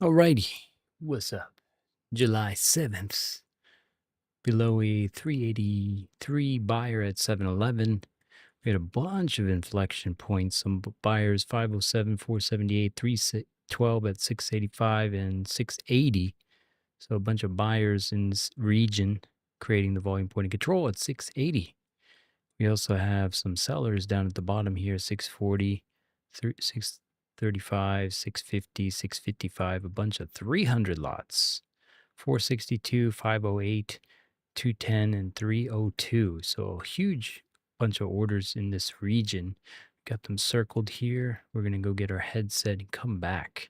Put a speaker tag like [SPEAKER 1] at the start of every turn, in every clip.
[SPEAKER 1] Alrighty, what's up? July 7th, below a 383 buyer at 711. We had a bunch of inflection points. Some buyers 507, 478, 312 at 685 and 680. So a bunch of buyers in this region creating the volume point of control at 680. We also have some sellers down at the bottom here, 640, 635, 650, 655, a bunch of 300 lots, 462, 508, 210, and 302. So a huge bunch of orders in this region. Got them circled here. We're going to go get our headset and come back.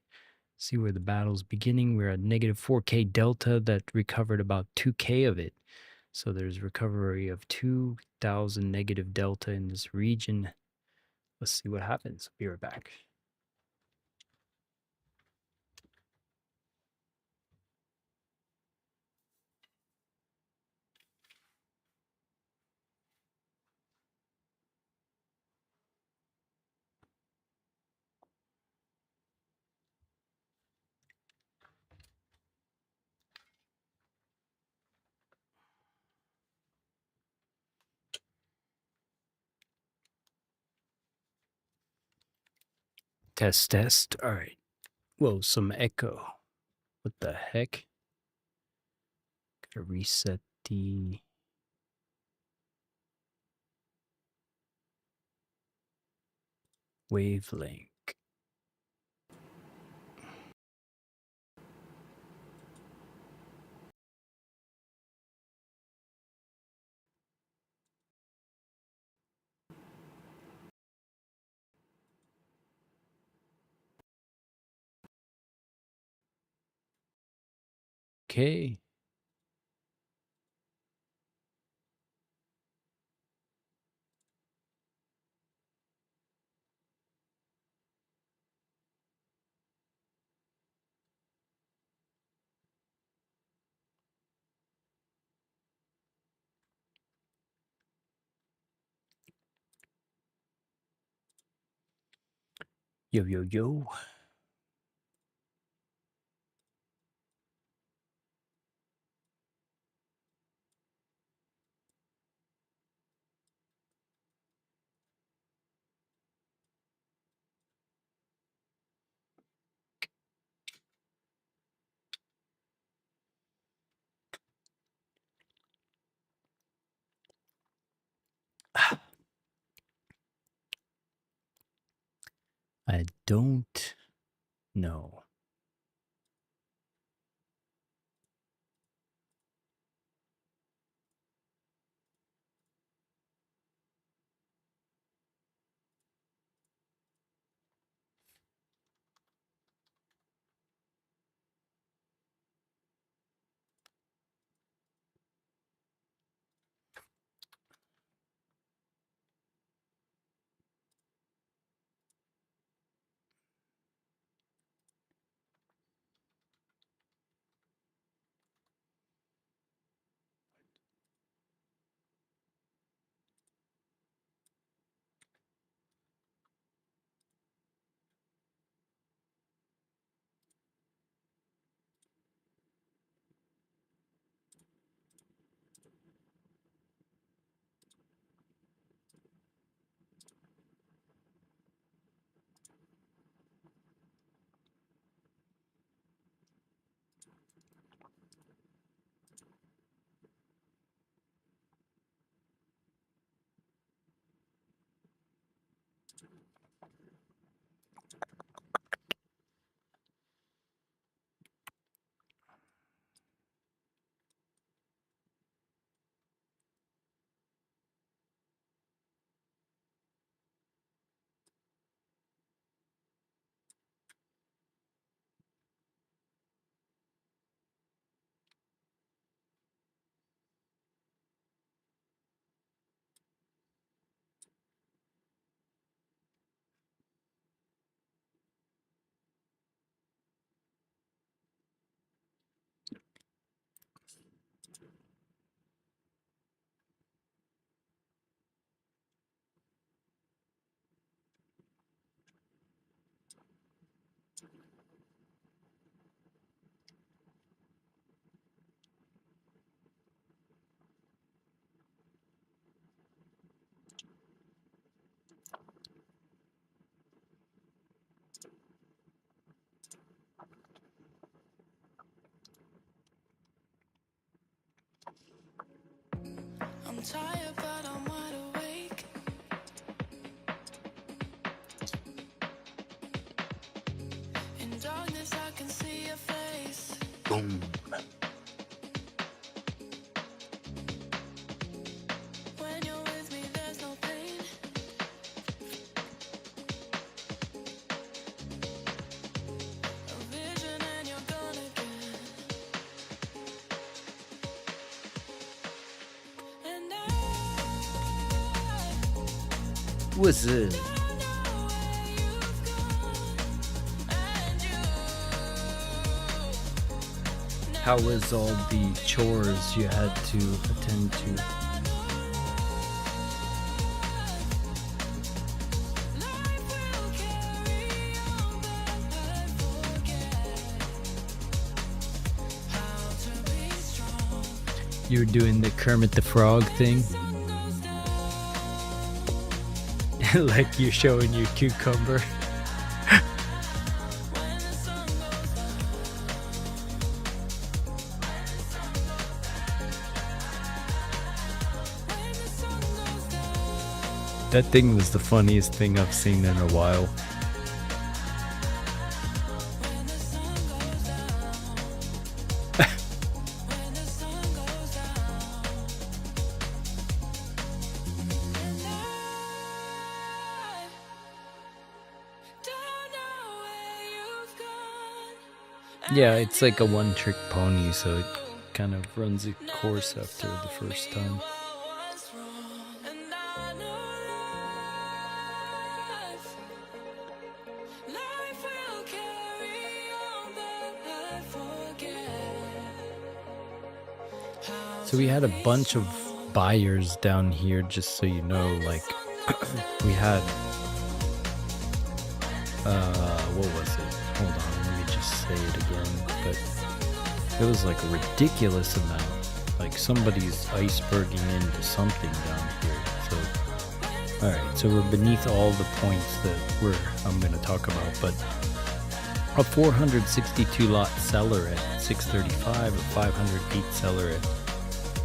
[SPEAKER 1] See where the battle's beginning. We're at negative 4K delta that recovered about 2K of it. So there's recovery of 2,000 negative delta in this region. Let's see what happens. Be right back. Test, test. All right. Whoa, some echo. What the heck? Gotta reset the wavelength. Okay. Yo, yo, yo. I don't know. Boom. What's it? How was all the chores you had to attend to? You were doing the Kermit the Frog thing? Like you're showing your cucumber. That thing was the funniest thing I've seen in a while. Yeah, it's like a one-trick pony, so it kind of runs its course after the first time. So we had a bunch of buyers down here, just so you know, like we had, what was it? Hold on, let me just say it again, but it was like a ridiculous amount. Like somebody's iceberging into something down here. So, alright, so we're beneath all the points that I'm going to talk about, but a 462 lot seller at 635, a 508 seller at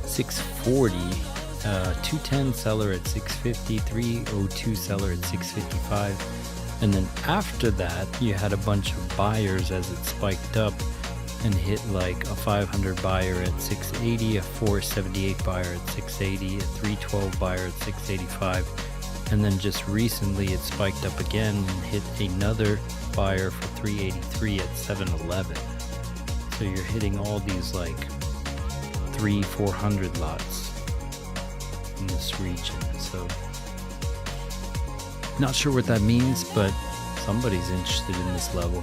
[SPEAKER 1] 640, 210 seller at 650, 302 seller at 655. And then after that, you had a bunch of buyers as it spiked up and hit like a 500 buyer at 680, a 478 buyer at 680, a 312 buyer at 685. And then just recently it spiked up again and hit another buyer for 383 at 711. So you're hitting all these like 300-400 lots in this region. So not sure what that means, but somebody's interested in this level.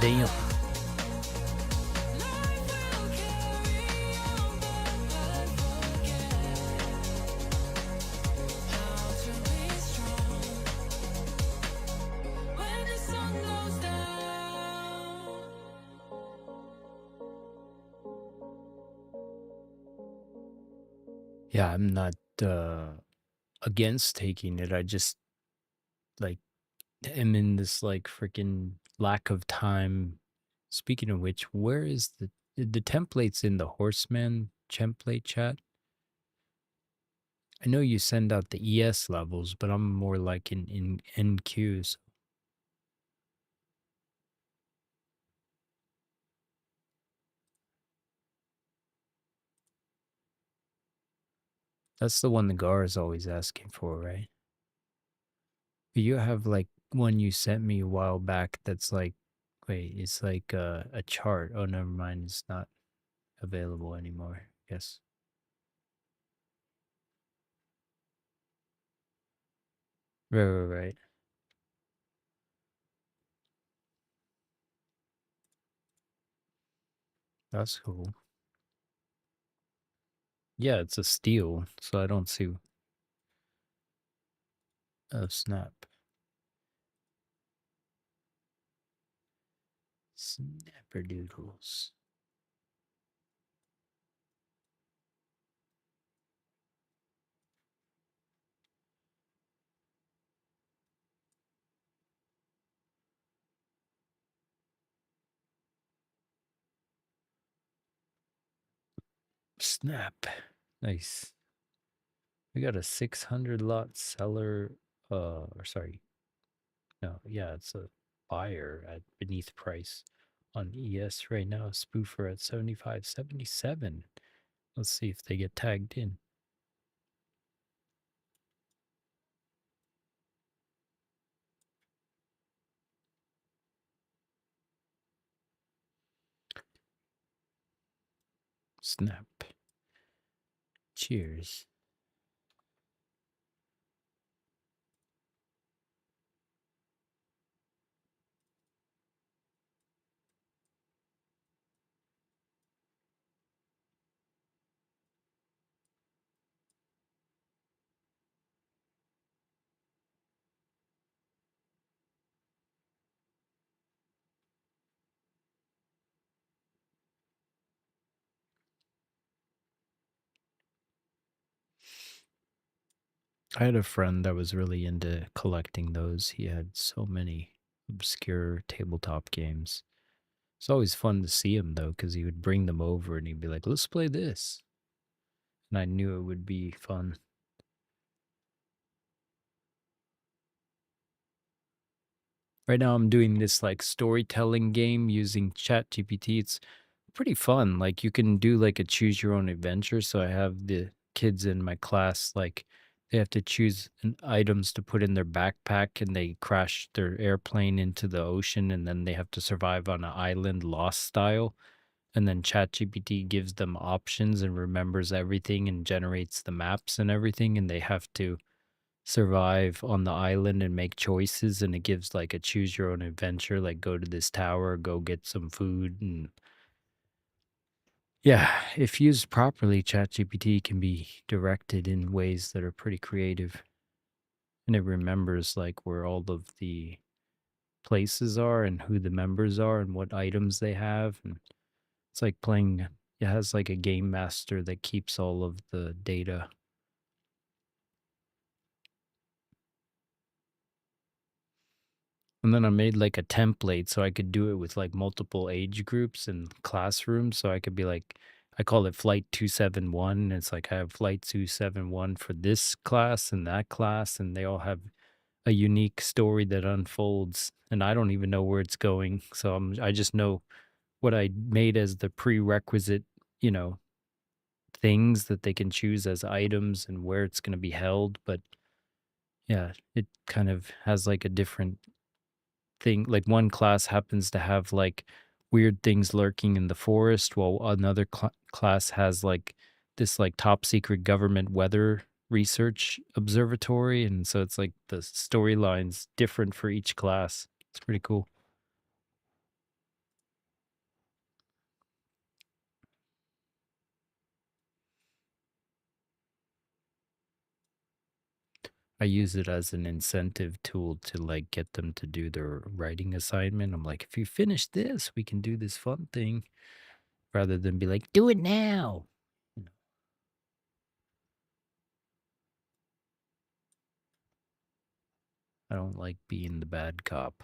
[SPEAKER 1] Damn. Yeah, I'm not against taking it. I just like am in this like freaking lack of time. Speaking of which, where is the templates in the Horseman template chat? I know you send out the ES levels, but I'm more like in NQs. That's the one the Gar is always asking for, right? But you have like one you sent me a while back that's like, wait, it's like a chart. Oh, never mind. It's not available anymore, I guess. Right. That's cool. Yeah, it's a steal, so I don't see. Oh, snap. Snapperdoodles. Snap. Nice. We got a 600 lot seller, or sorry. No, yeah, it's a buyer at beneath price on ES right now. Spoofer at 75.77. Let's see if they get tagged in. Snap. Cheers. I had a friend that was really into collecting those. He had so many obscure tabletop games. It's always fun to see him though, because he would bring them over and he'd be like, let's play this. And I knew it would be fun. Right now I'm doing this like storytelling game using ChatGPT. It's pretty fun. Like you can do like a choose your own adventure. So I have the kids in my class, like they have to choose items to put in their backpack and they crash their airplane into the ocean and then they have to survive on an island lost style. And then ChatGPT gives them options and remembers everything and generates the maps and everything. And they have to survive on the island and make choices. And it gives like a choose your own adventure, like go to this tower, go get some food. And yeah, if used properly, ChatGPT can be directed in ways that are pretty creative. And it remembers like where all of the places are and who the members are and what items they have. And it's like playing, it has like a game master that keeps all of the data. And then I made like a template so I could do it with like multiple age groups and classrooms. So I could be like, I call it Flight 271. And it's like I have Flight 271 for this class and that class, and they all have a unique story that unfolds. And I don't even know where it's going. So I just know what I made as the prerequisite, you know, things that they can choose as items and where it's going to be held. But yeah, it kind of has like a different thing. Like one class happens to have like weird things lurking in the forest, while another class has like this like top secret government weather research observatory. And so it's like the storyline's different for each class. It's pretty cool. I use it as an incentive tool to like get them to do their writing assignment. I'm like, if you finish this, we can do this fun thing, rather than be like, do it now. I don't like being the bad cop.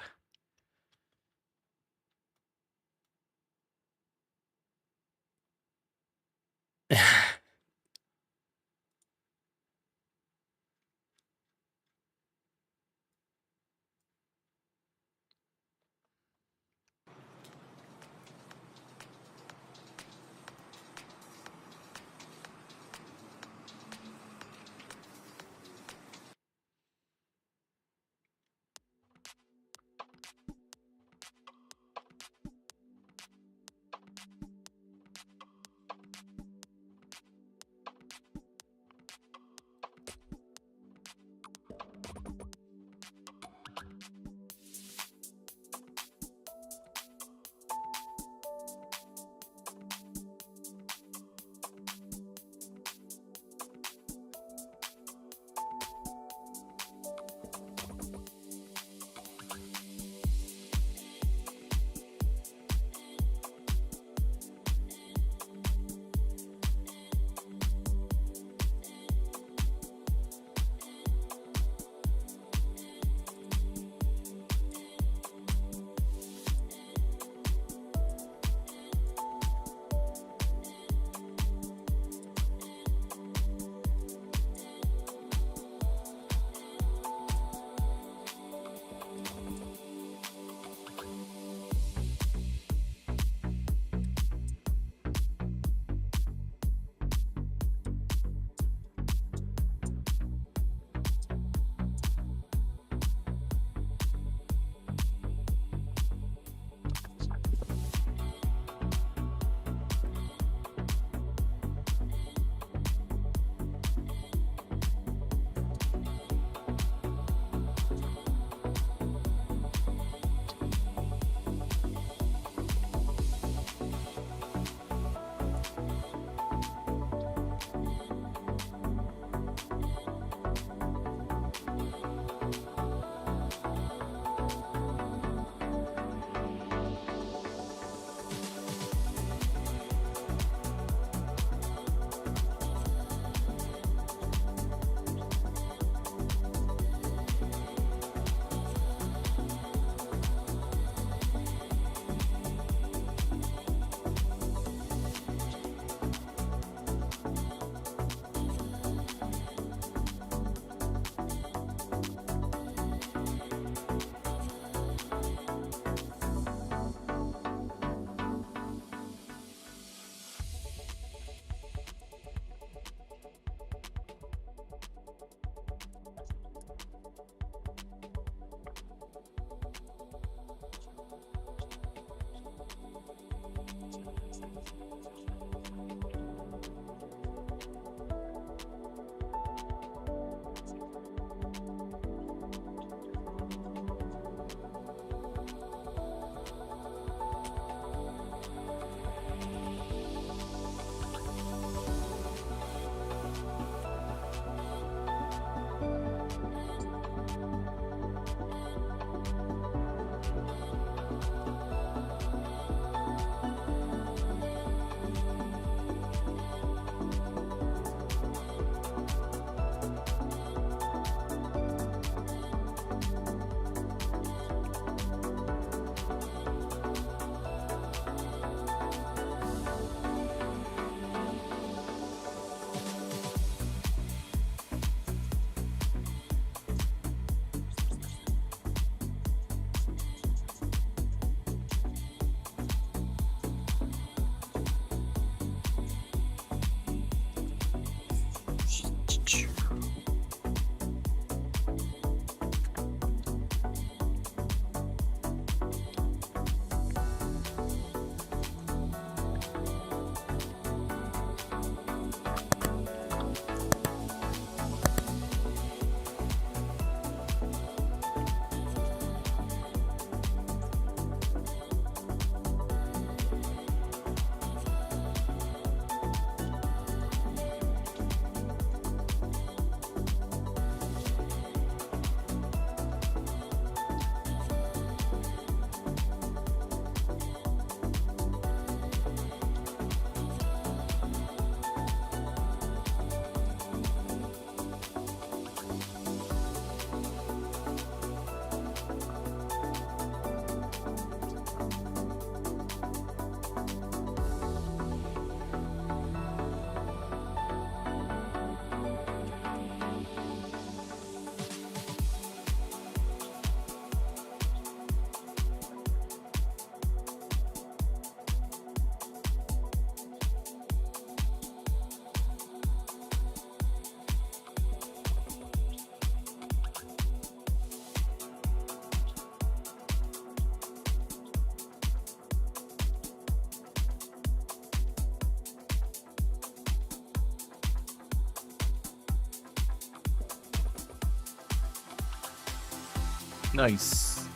[SPEAKER 1] Nice.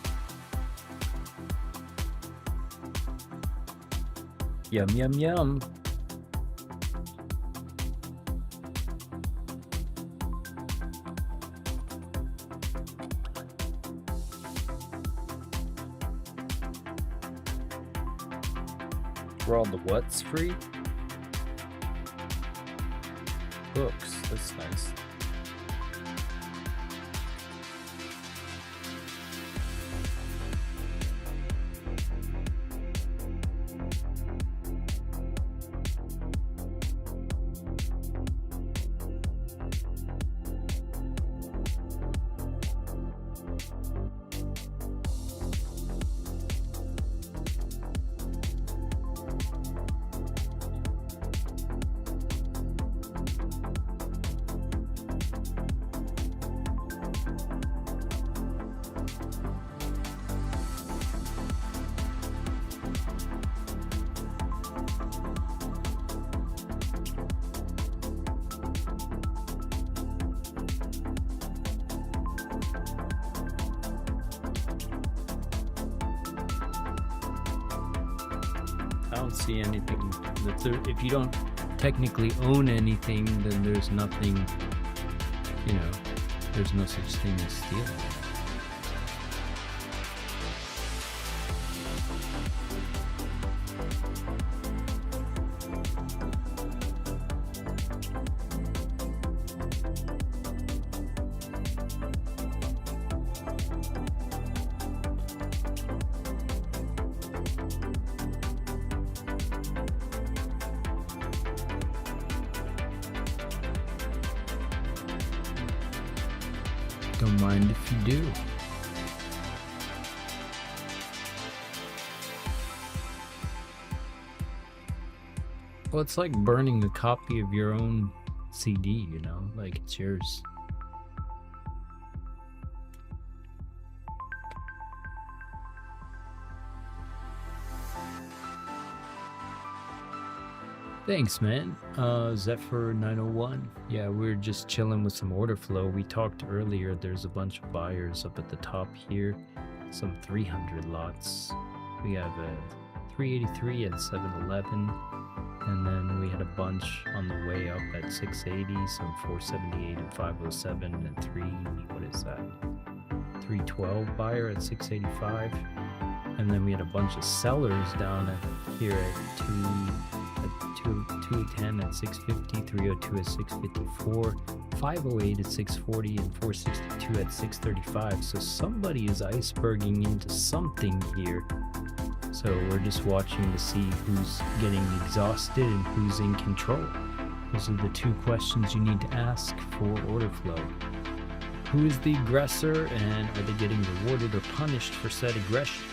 [SPEAKER 1] Yum, yum, yum. Were all the what's free? Books, that's nice. I don't see anything that's if you don't technically own anything, then there's nothing, you know, there's no such thing as stealing. Don't mind if you do. Well, it's like burning a copy of your own CD, you know, like it's yours. Thanks, man. Zephyr 901. Yeah, we're just chilling with some order flow. We talked earlier, there's a bunch of buyers up at the top here. Some 300 lots. We have a 383 at 711. And then we had a bunch on the way up at 680, some 478 and 507, and what is that? 312 buyer at 685. And then we had a bunch of sellers down here at 210 at 650, 302 at 654, 508 at 640, and 462 at 635. So somebody is iceberging into something here. So we're just watching to see who's getting exhausted and who's in control. Those are the two questions you need to ask for order flow. Who is the aggressor, and are they getting rewarded or punished for said aggression?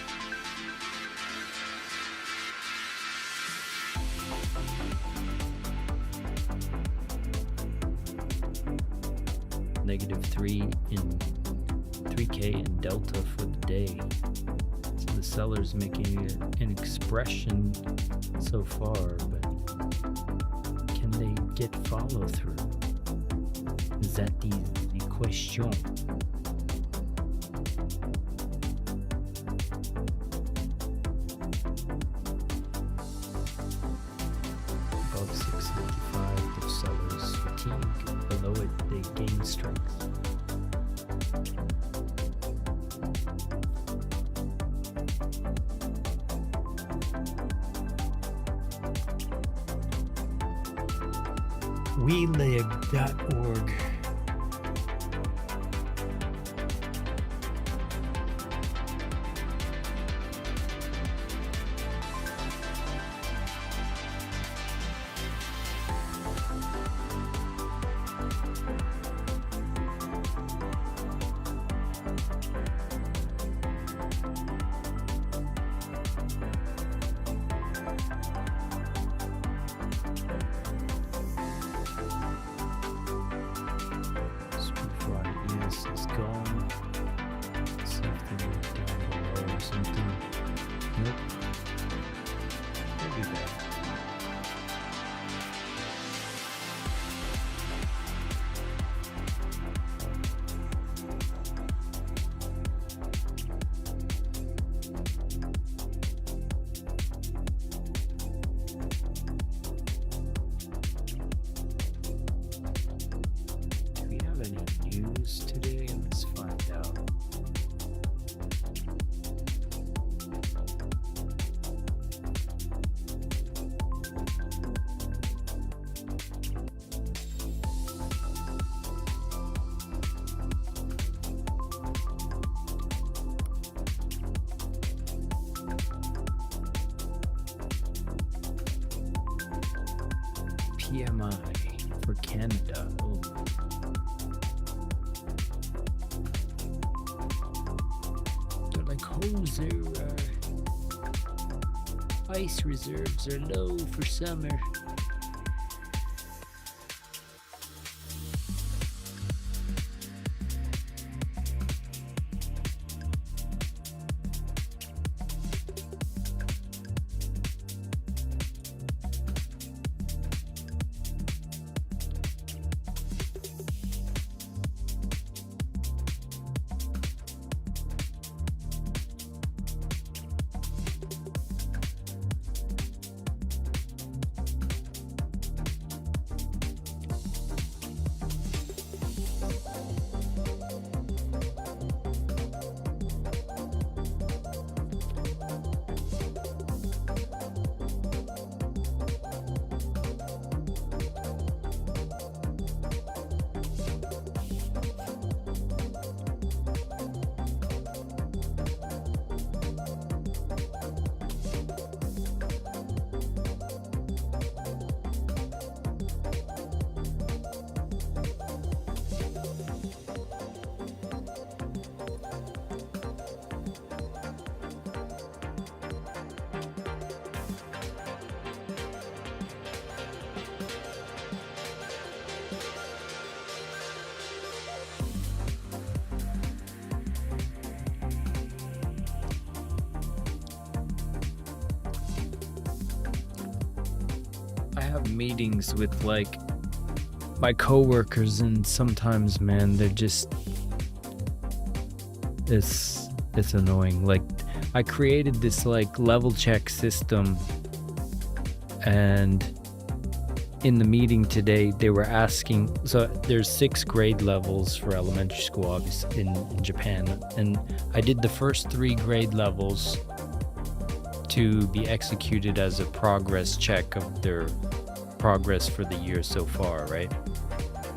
[SPEAKER 1] -3K in delta for the day. So the seller's making an expression so far, but can they get follow through? Is that the question? Above 655, the seller's fatigue. Below it, they gain strength. WeLig.org. PMI for Canada. Oh. They're like, their ice reserves are low for summer. I have meetings with like my coworkers, and sometimes, man, they're just it's annoying. Like, I created this like level check system, and in the meeting today they were asking, so there's 6 grade levels for elementary school, obviously, in Japan, and I did the first 3 grade levels to be executed as a progress check of their progress for the year so far, right?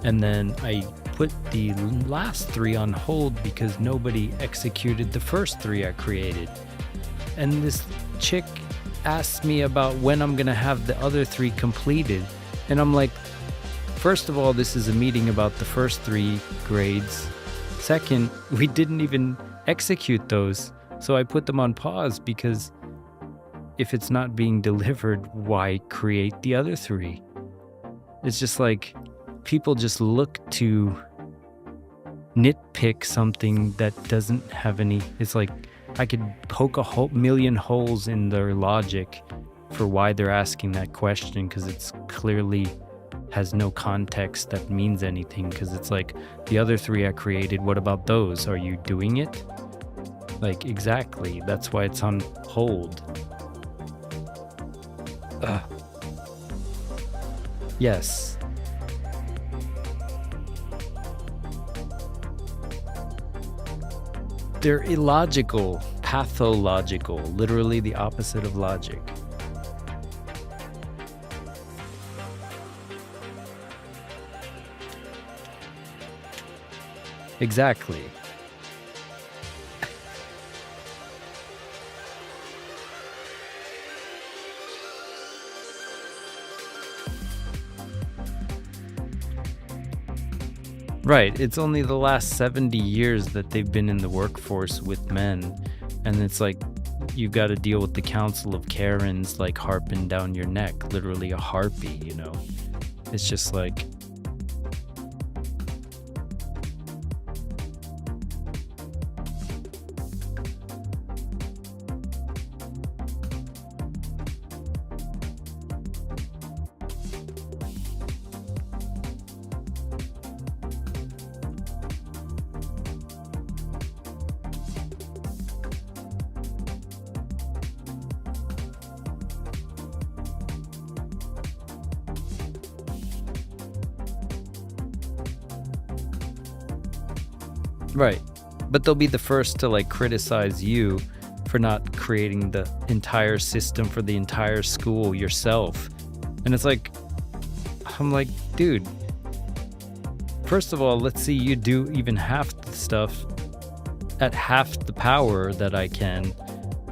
[SPEAKER 1] And then I put the last 3 on hold because nobody executed the first 3 I created. And this chick asked me about when I'm gonna have the other 3 completed, and I'm like, first of all, this is a meeting about the first 3 grades. Second, we didn't even execute those, so I put them on pause, because if it's not being delivered, why create the other 3? It's just like, people just look to nitpick something that doesn't have any. It's like, I could poke a whole million holes in their logic for why they're asking that question, because it's clearly has no context that means anything. Because it's like, the other 3 I created, what about those? Are you doing it? Like, exactly, that's why it's on hold. Yes. They're illogical, pathological, literally the opposite of logic. Exactly. Right, it's only the last 70 years that they've been in the workforce with men, and it's like, you've got to deal with the Council of Karens like harping down your neck, literally a harpy, you know? It's just like, right, but they'll be the first to like criticize you for not creating the entire system for the entire school yourself. And it's like, I'm like, dude, first of all, let's see you do even half the stuff at half the power that I can.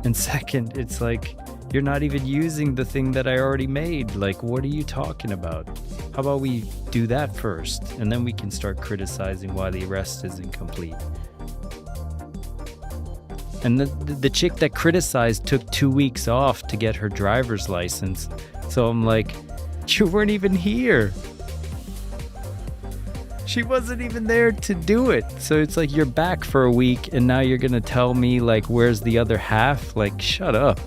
[SPEAKER 1] And second, it's like, You're not even using the thing that I already made. Like, what are you talking about? How about we do that first, and then we can start criticizing why the rest isn't complete. And the chick that criticized took 2 weeks off to get her driver's license. So I'm like, you weren't even here. She wasn't even there to do it. So it's like, you're back for a week and now you're gonna tell me like, where's the other half? Like, shut up.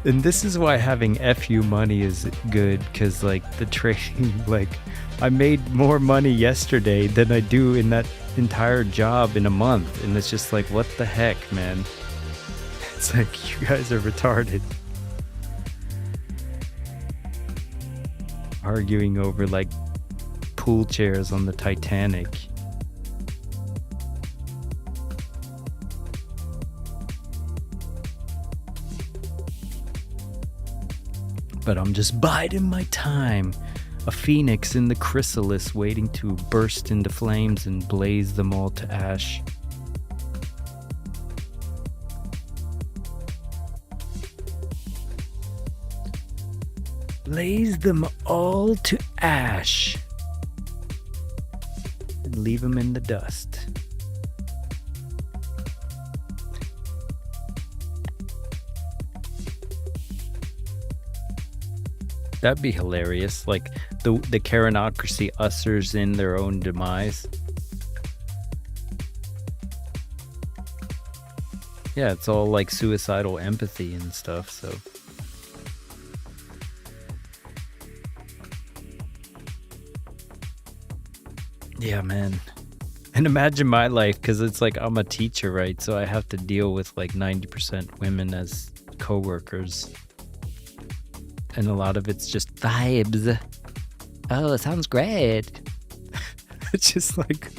[SPEAKER 1] And this is why having FU money is good, because like the trading, like I made more money yesterday than I do in that entire job in a month. And it's just like, what the heck, man? It's like, you guys are retarded. Arguing over like pool chairs on the Titanic. But I'm just biding my time. A phoenix in the chrysalis waiting to burst into flames and blaze them all to ash. Blaze them all to ash. And leave them in the dust. That'd be hilarious. Like the Karenocracy ushers in their own demise. Yeah, it's all like suicidal empathy and stuff, so. Yeah, man. And imagine my life, because it's like I'm a teacher, right? So I have to deal with like 90% women as coworkers. And a lot of it's just vibes. Oh, it sounds great. It's just like...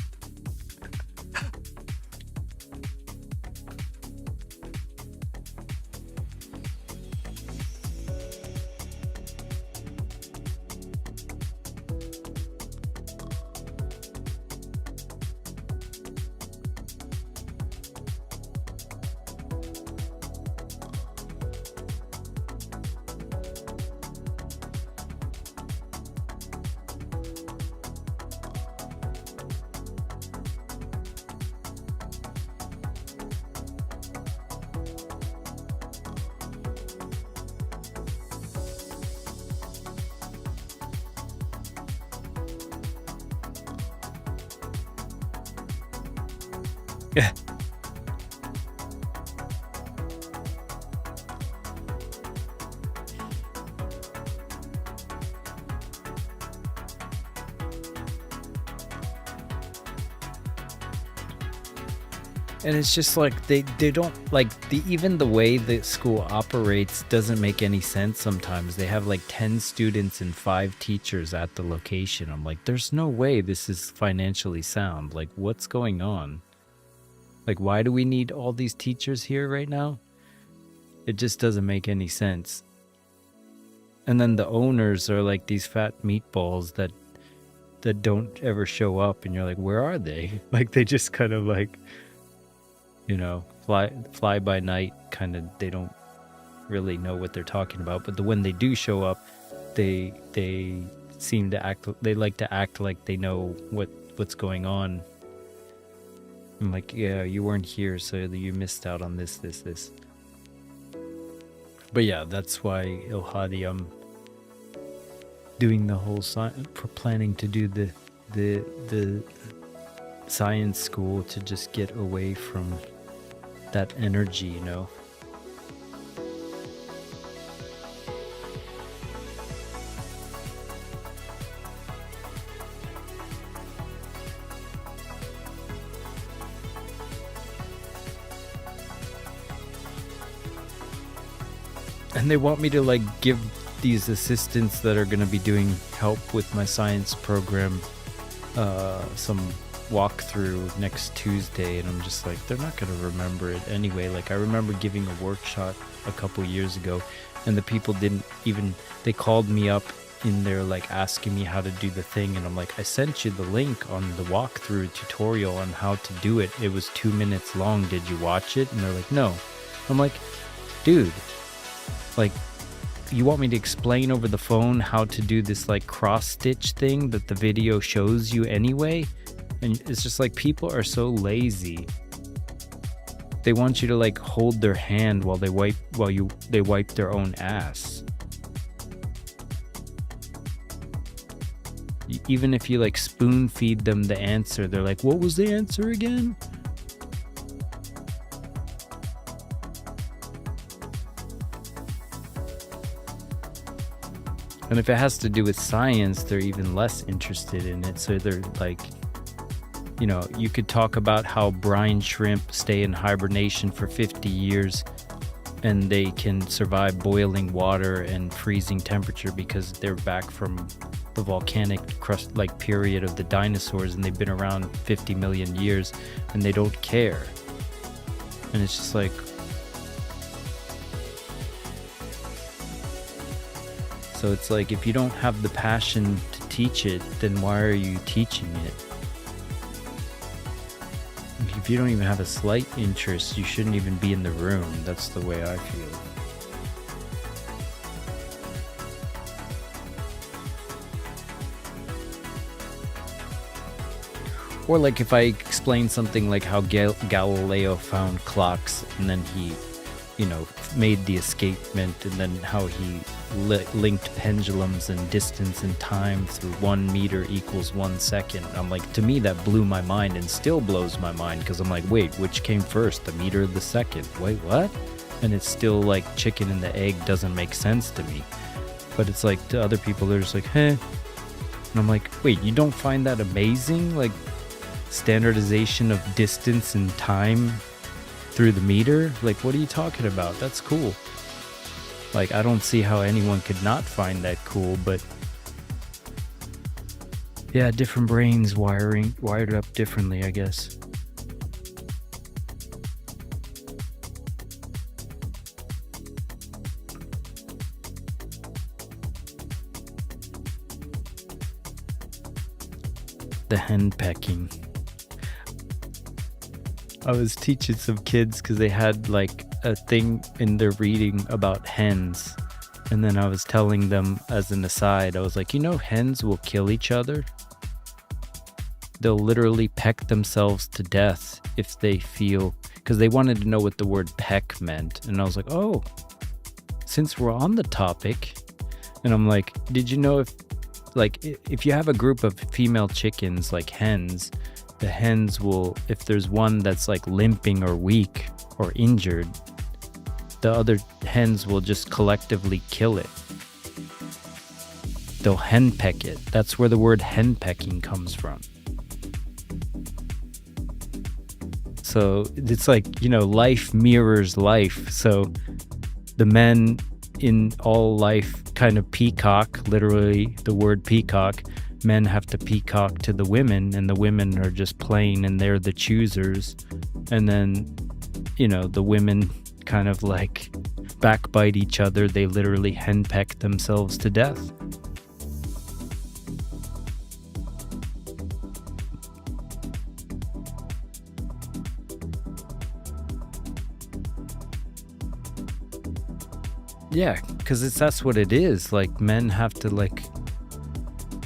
[SPEAKER 1] Yeah. And it's just like they don't like even the way the school operates doesn't make any sense sometimes. They have like 10 students and 5 teachers at the location. I'm like, there's no way this is financially sound. Like, what's going on? Like, why do we need all these teachers here right now? It just doesn't make any sense. And then the owners are like these fat meatballs that don't ever show up, and you're like, where are they? Like, they just kind of like, you know, fly by night kind of. They don't really know what they're talking about. But when they do show up, they seem to act. They like to act like they know what's going on. I'm like, yeah, you weren't here, so you missed out on this. But yeah, that's why Ilhadi, I'm doing the whole planning to do the science school to just get away from that energy, you know. And they want me to like give these assistants that are going to be doing help with my science program some walkthrough next Tuesday, and I'm just like, they're not going to remember it anyway. Like, I remember giving a workshop a couple years ago, and the people didn't even, they called me up in there like asking me how to do the thing, and I'm like, I sent you the link on the walkthrough tutorial on how to do it. It was 2 minutes long. Did you watch it? And they're like, no. I'm like, dude, like, you want me to explain over the phone how to do this like cross stitch thing that the video shows you anyway? And it's just like, people are so lazy. They want you to like hold their hand while they wipe their own ass. Even if you like spoon feed them the answer, they're like, what was the answer again? And if it has to do with science, they're even less interested in it. So they're like, you know, you could talk about how brine shrimp stay in hibernation for 50 years and they can survive boiling water and freezing temperature because they're back from the volcanic crust like period of the dinosaurs, and they've been around 50 million years and they don't care. And it's just like, so it's like, if you don't have the passion to teach it, then why are you teaching it? If you don't even have a slight interest, you shouldn't even be in the room. That's the way I feel. Or like if I explain something like how Galileo found clocks, and then he, you know, made the escapement, and then how he linked pendulums and distance and time through 1 meter equals 1 second. I'm like, to me that blew my mind and still blows my mind, because I'm like, wait, which came first, the meter or the second? Wait, what? And it's still like chicken and the egg doesn't make sense to me. But it's like, to other people, they're just like, heh. And I'm like, wait, you don't find that amazing? Like, standardization of distance and time through the meter? Like, what are you talking about? That's cool. Like, I don't see how anyone could not find that cool, but yeah, different brains wired up differently, I guess. The henpecking. I was teaching some kids because they had like a thing in their reading about hens. And then I was telling them as an aside, I was like, you know, hens will kill each other. They'll literally peck themselves to death if they feel, because they wanted to know what the word peck meant. And I was like, oh, since we're on the topic, and I'm like, did you know if you have a group of female chickens like hens, the hens will, if there's one that's like limping or weak or injured, the other hens will just collectively kill it. They'll henpeck it. That's where the word henpecking comes from. So it's like, you know, life mirrors life. So the men in all life kind of peacock, literally the word peacock. Men have to peacock to the women, and the women are just plain, and they're the choosers. And then, you know, the women kind of like backbite each other. They literally henpeck themselves to death. Yeah, because that's what it is. Like, men have to, like,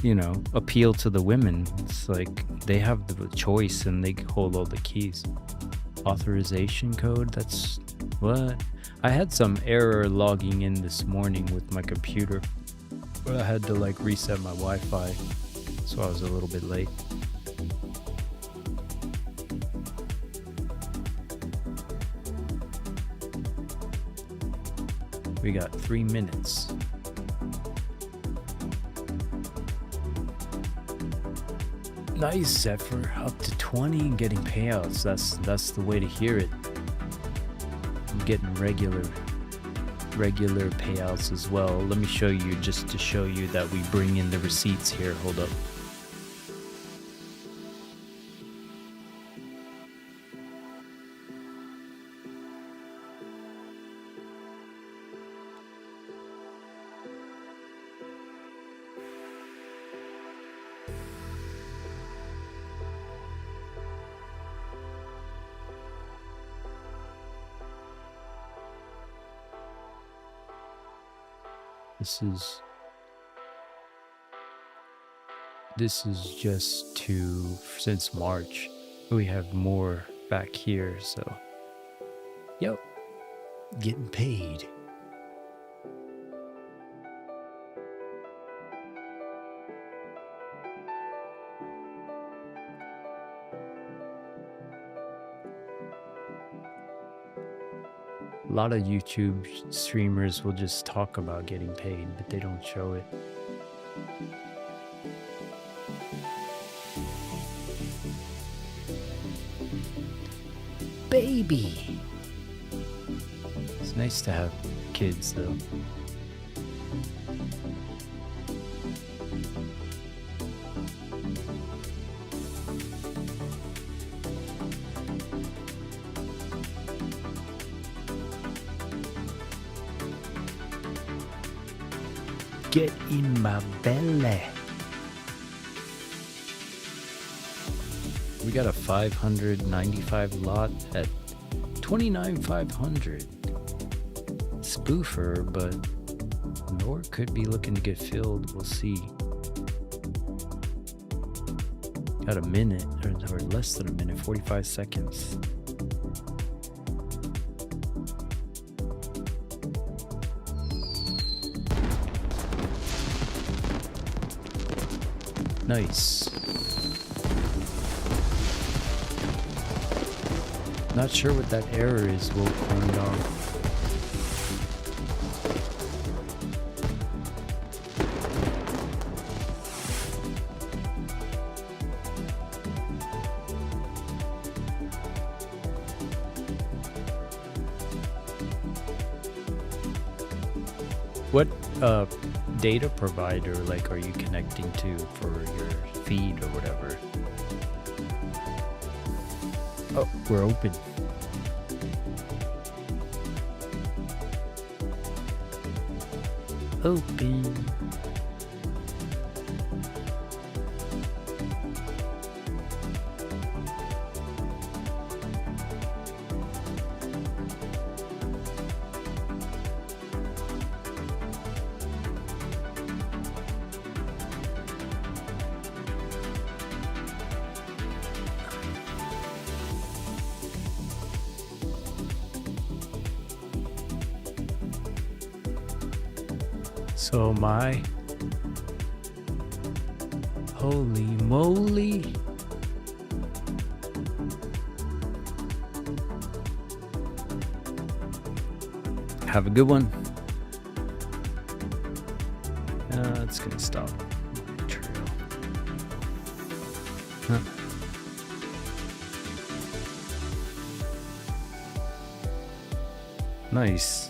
[SPEAKER 1] you know, appeal to the women. It's like they have the choice and they hold all the keys. Authorization code, that's what? I had some error logging in this morning with my computer, but I had to like reset my Wi-Fi, so I was a little bit late. We got 3 minutes. Nice, Zephyr. Up to 20 and getting payouts. That's the way to hear it. I'm getting regular payouts as well. Let me show you, just to show you that we bring in the receipts here. Hold up. This is just since March. We have more back here, so yep, getting paid. A lot of YouTube streamers will just talk about getting paid, but they don't show it. Baby! It's nice to have kids, though. Get in my belly. We got a 595 lot at 29,500. Spoofer, but Nor could be looking to get filled. We'll see. Got a minute, or less than a minute, 45 seconds. Nice. Not sure what that error is. We'll find out. What data provider are you connecting to for your feed or whatever? Oh, we're open. Open. So my holy moly. Have a good one. It's gonna stop. Trail. Huh. Nice.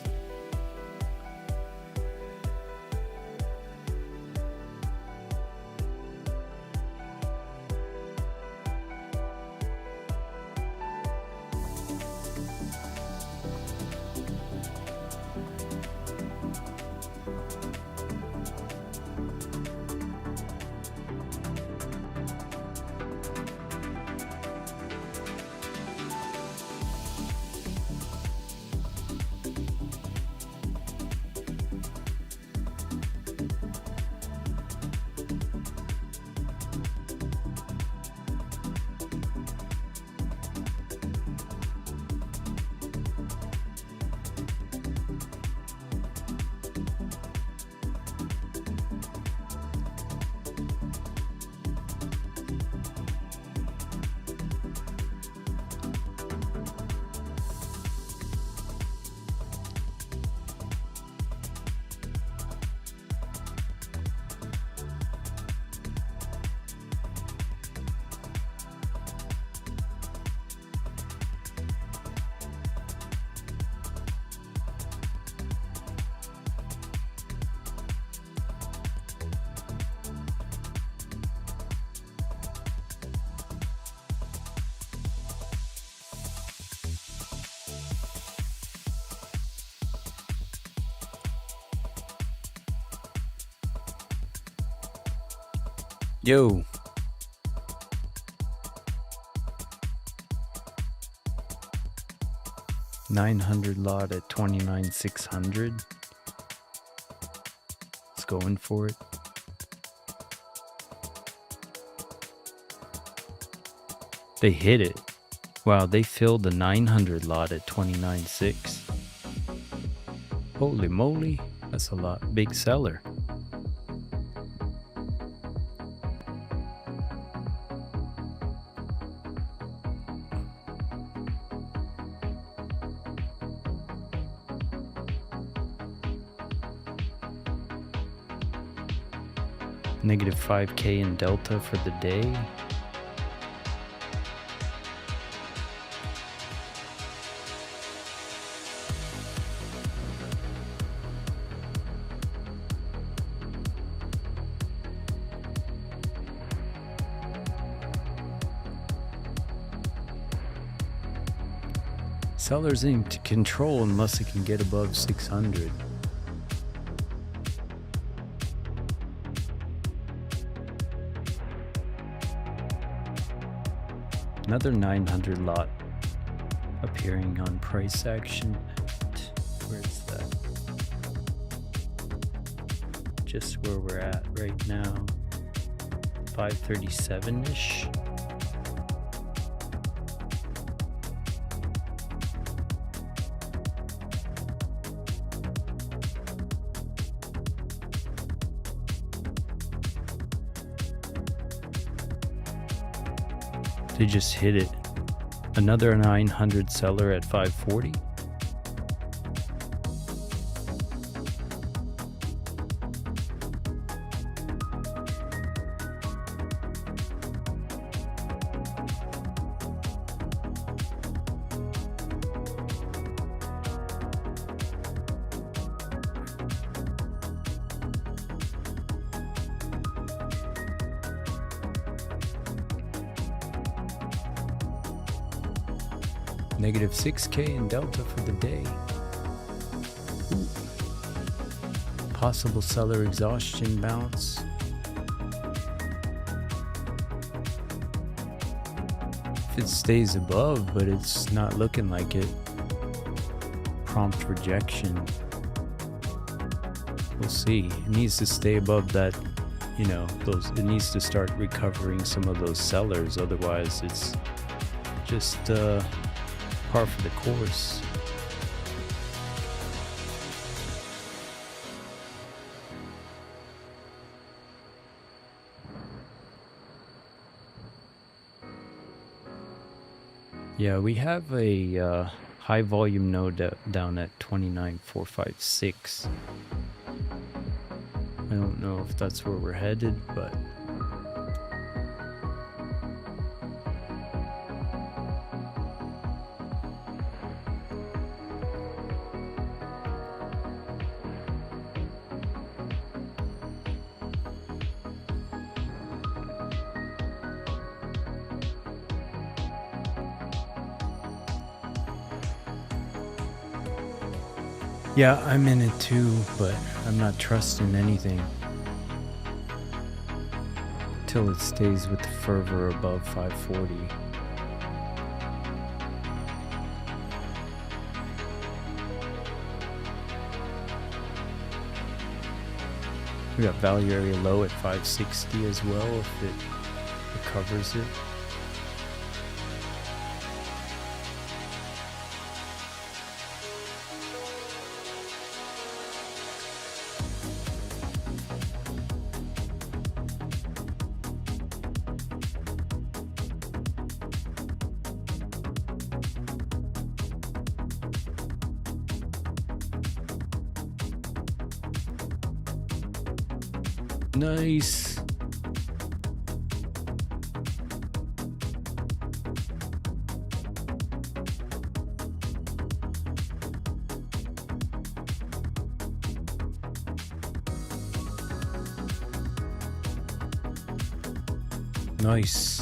[SPEAKER 1] Yo. $900 lot at $29,600. going for it. They hit it. Wow, they filled the 900 lot at 29.6. Holy moly, that's a lot. Big seller. Negative 5K in delta for the day. Sellers in control unless it can get above 600. Another 900 lot appearing on price action. Where's that? Just where we're at right now. 537-ish. They just hit it. Another 900 seller at 540. Negative 6K in delta for the day. Ooh. Possible seller exhaustion bounce. If it stays above, but it's not looking like it. Prompt rejection. We'll see. It needs to stay above that, you know, it needs to start recovering some of those sellers. Otherwise, it's just par for the course. Yeah, we have a high volume node down at 29,456. I don't know if that's where we're headed, but yeah, I'm in it too, but I'm not trusting anything till it stays with the fervor above 540. We got value area low at 560 as well if it recovers it. Nice. Nice.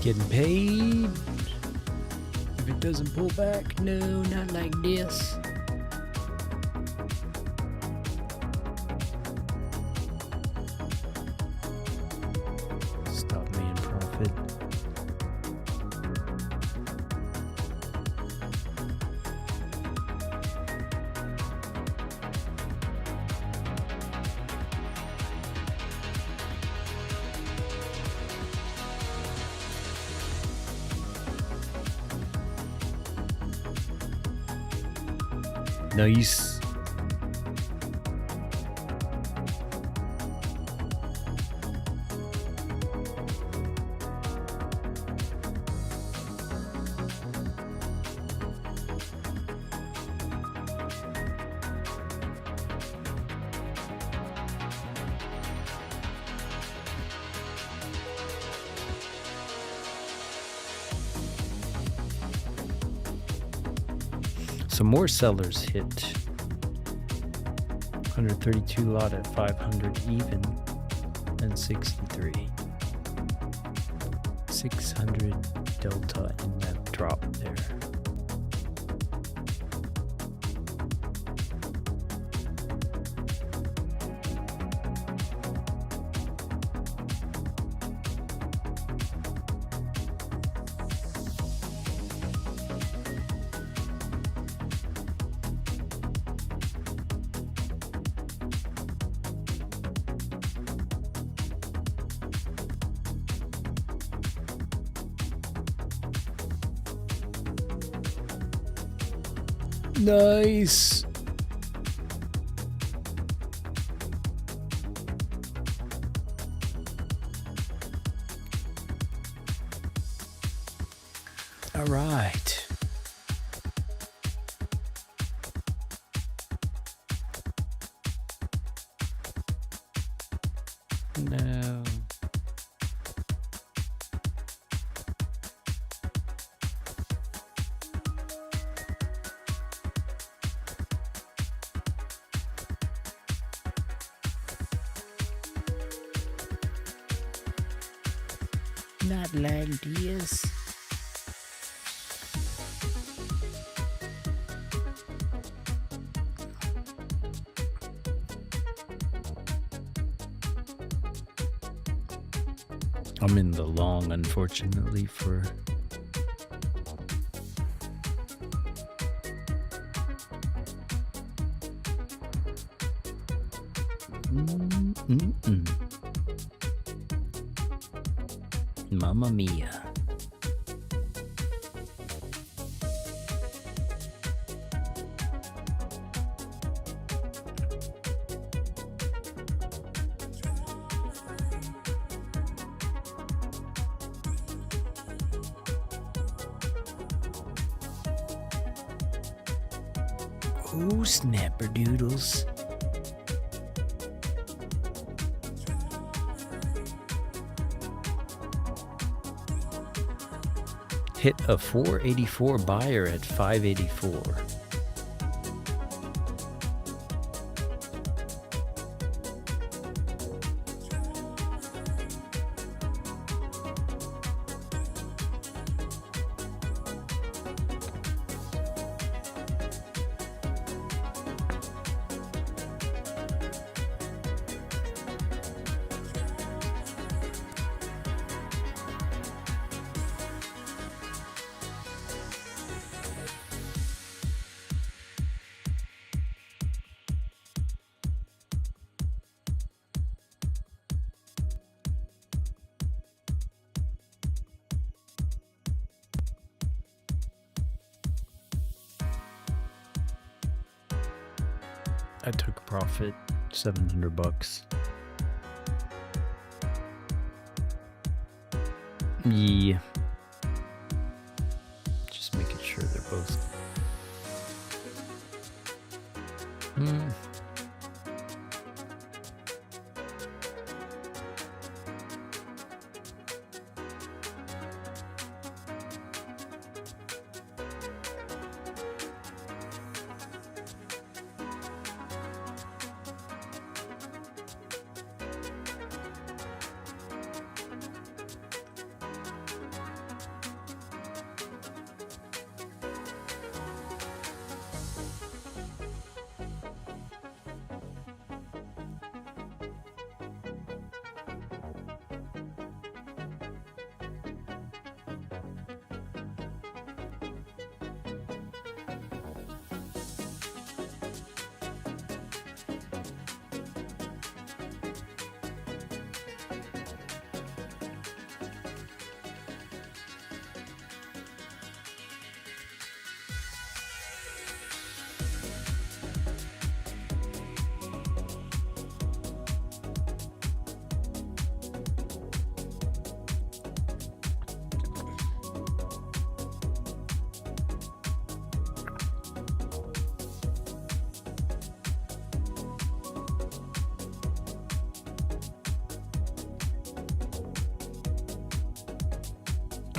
[SPEAKER 1] Getting paid. If it doesn't pull back, no, not like this. Stop me in profit. Nice. Some more sellers hit. 132 lot at 500 even and 63. 600 delta in that drop there. Nice. All right. No. Not like this. I'm in the long, unfortunately, for Mamma mia. Oh, snapperdoodles. Hit a 484 buyer at 584. I took a profit, $700. Yeah. Just making sure they're both.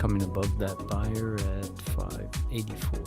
[SPEAKER 1] coming above that buyer at 584.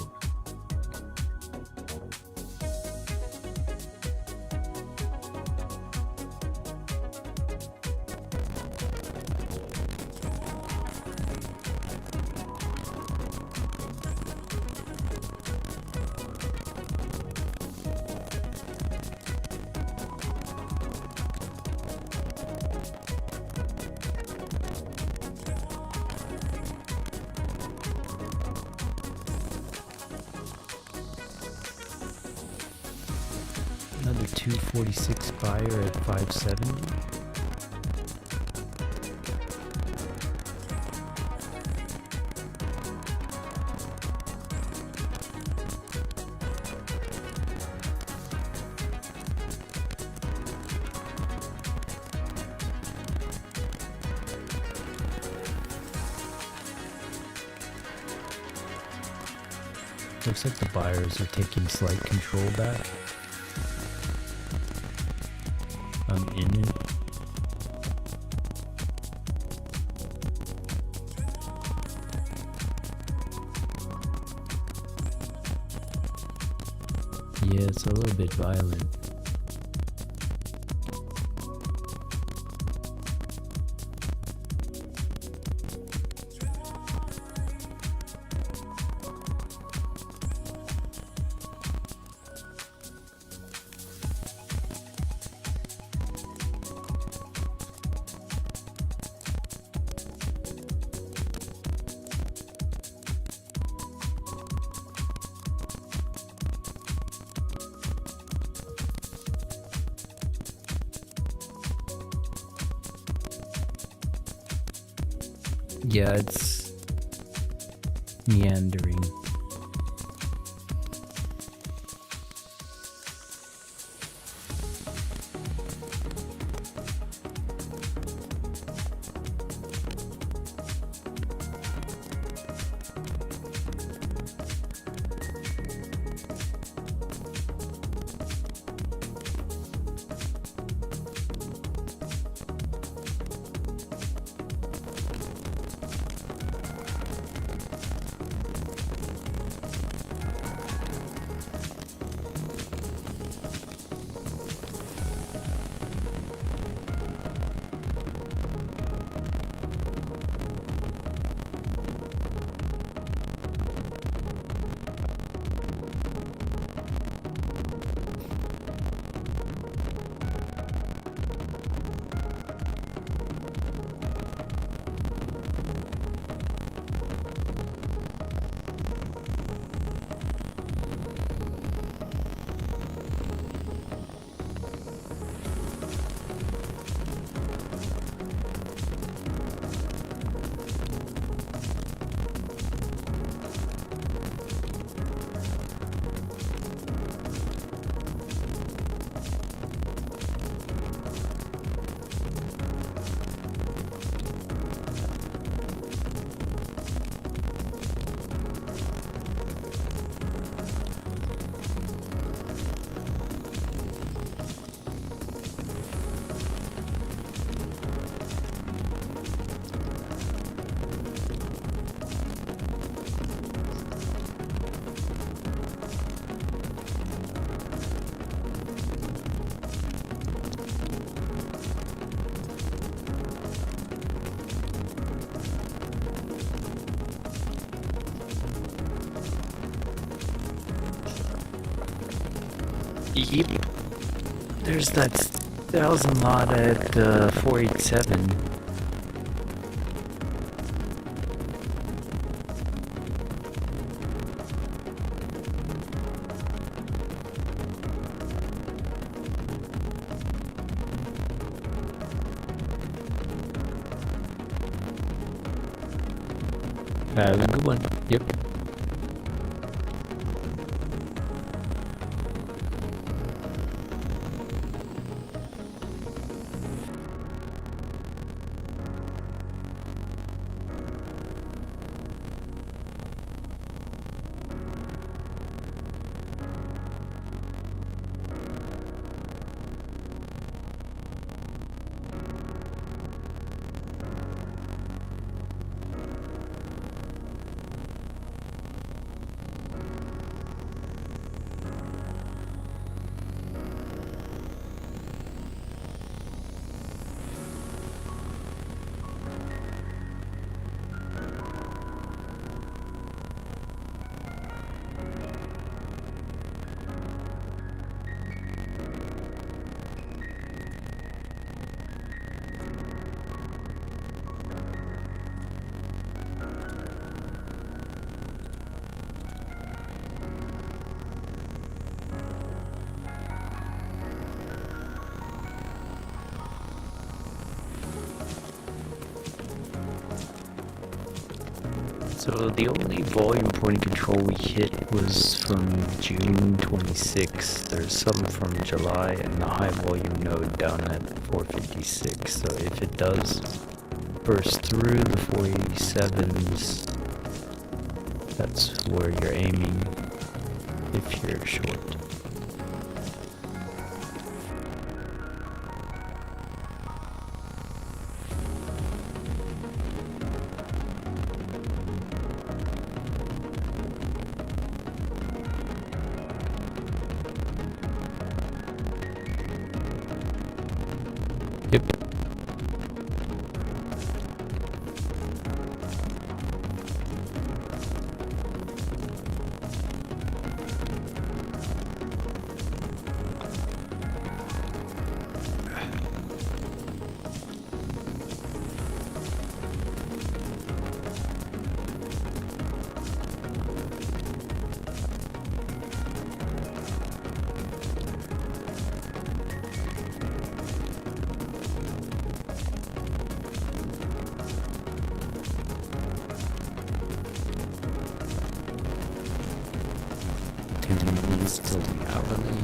[SPEAKER 1] Another 246 buyer at 570. Looks like the buyers are taking slight control back. I'm in it. Yeah, it's a little bit violent. Yeah, it's meandering. Yep. There's that 1,000 lot at 487. Have a good one. Yep. So the only volume point control we hit was from June 26th. There's some from July and the high volume node down at 456. So if it does burst through the 487s, that's where you're aiming if you're short. Yep. Still the hourly.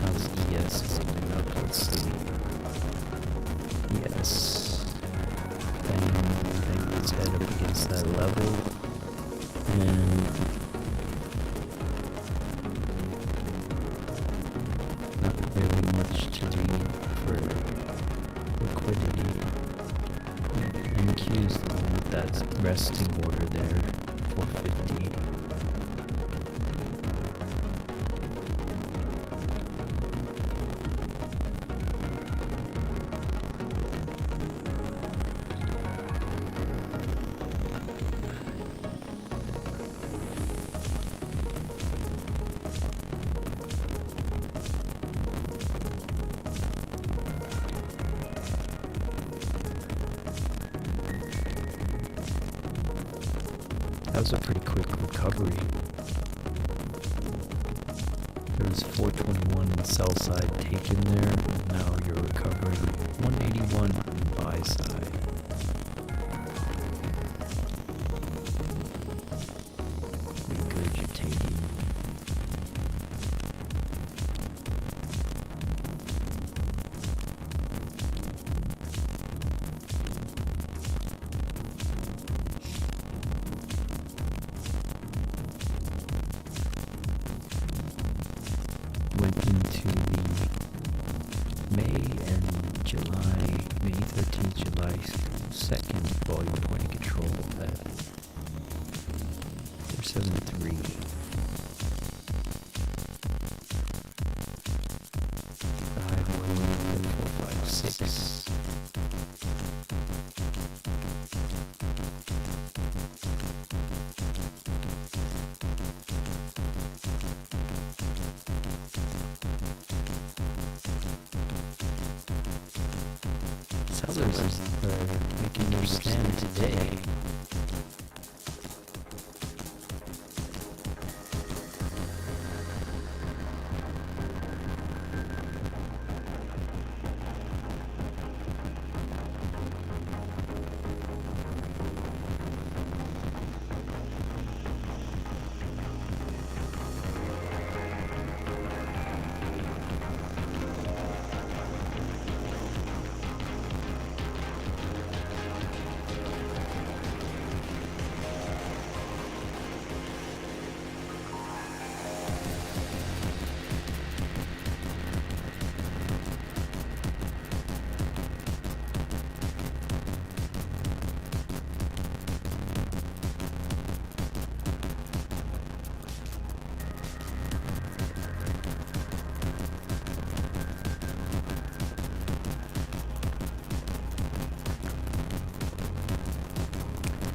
[SPEAKER 1] How's ES coming up? Let's see. Yes. Bang its head up against that level. And not really much to do for liquidity. NQ is the one with that resting order there, 450. That was a pretty quick recovery. There was 421 on the sell side taken there. Now you're recovering 181 on the buy side. Regurgitating. Went into the May and July, May 13th, July 2nd volume point control at 473. 456. Sellers are making their stand today.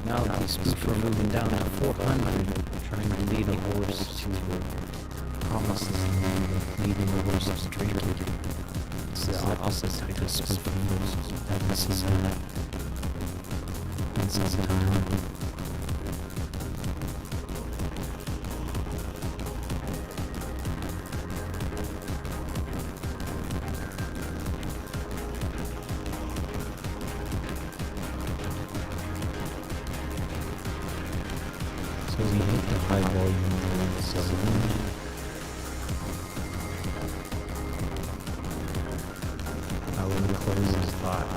[SPEAKER 1] Now the spoofer moving down to 400, trying to lead a horse to promises, leading the horse to drinking. It's the opposite type of spoofing. Haven't seen that in some time. So we hit the high volume zone. Now we're going to close this lot.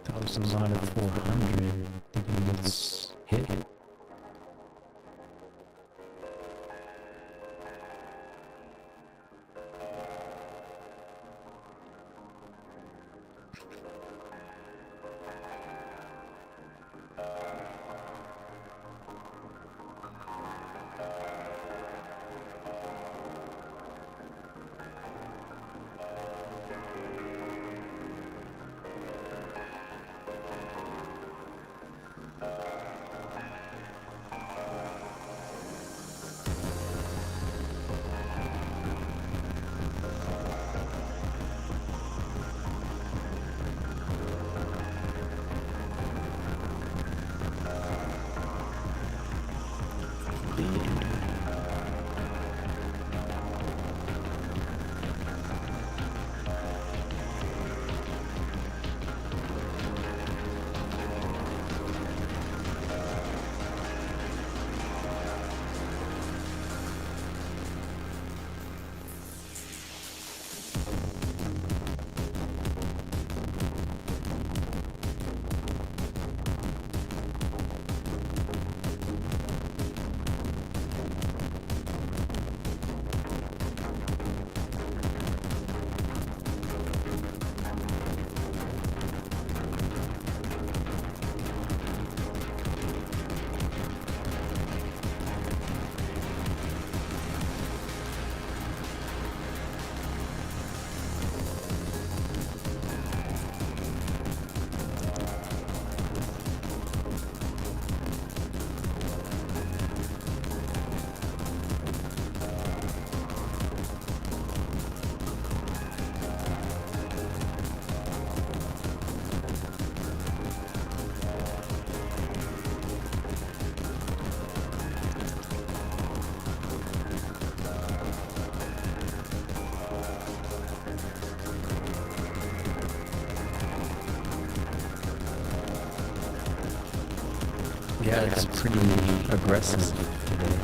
[SPEAKER 1] That was a lot of 400. Thinking let's hit it. Yeah, it's pretty aggressive today.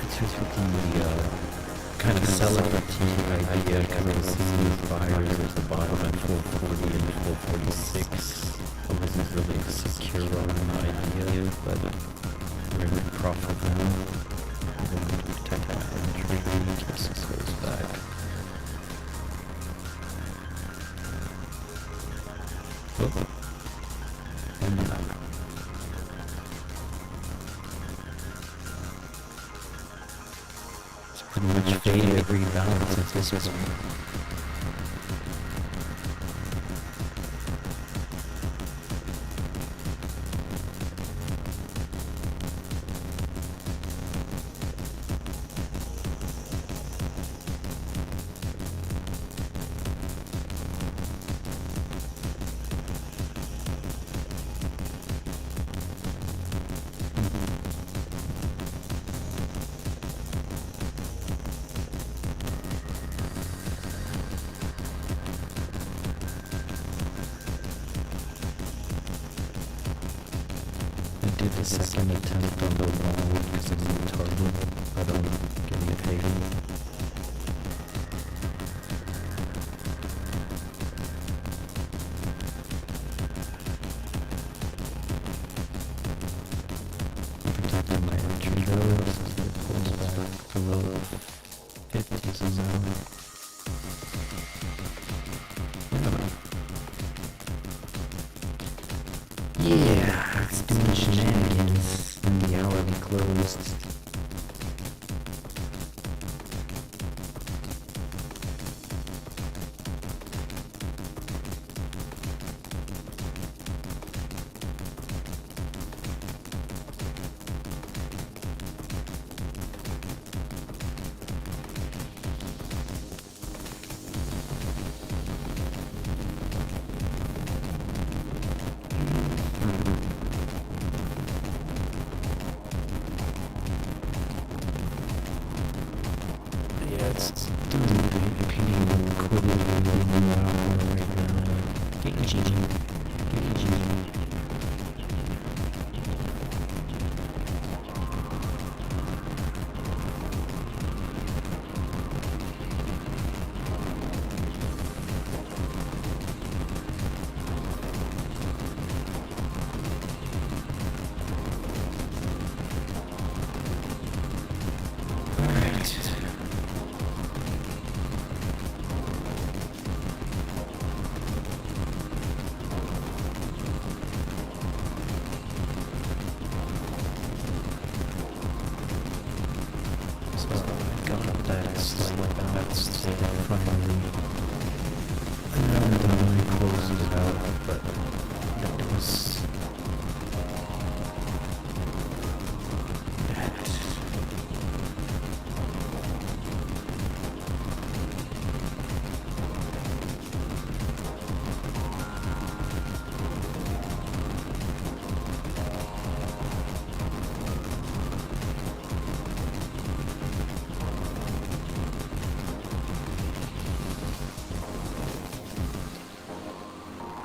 [SPEAKER 1] It's just with the kind of celebrity idea, because I was seeing these buyers at the bottom at 440 and 446. I wasn't really secure on the idea, but we're in profit now. We're going to protect that entry in case this goes back. Oh. And it's pretty much faded rebalance at this point. the second attempt on the wall because it's a target, but I'm getting it paid. Protecting my entry though, since it pulls back below 50s now. Yeah, it's doing shenanigans and the hourly closed. It's doing repeating liquidity right now. Gauging.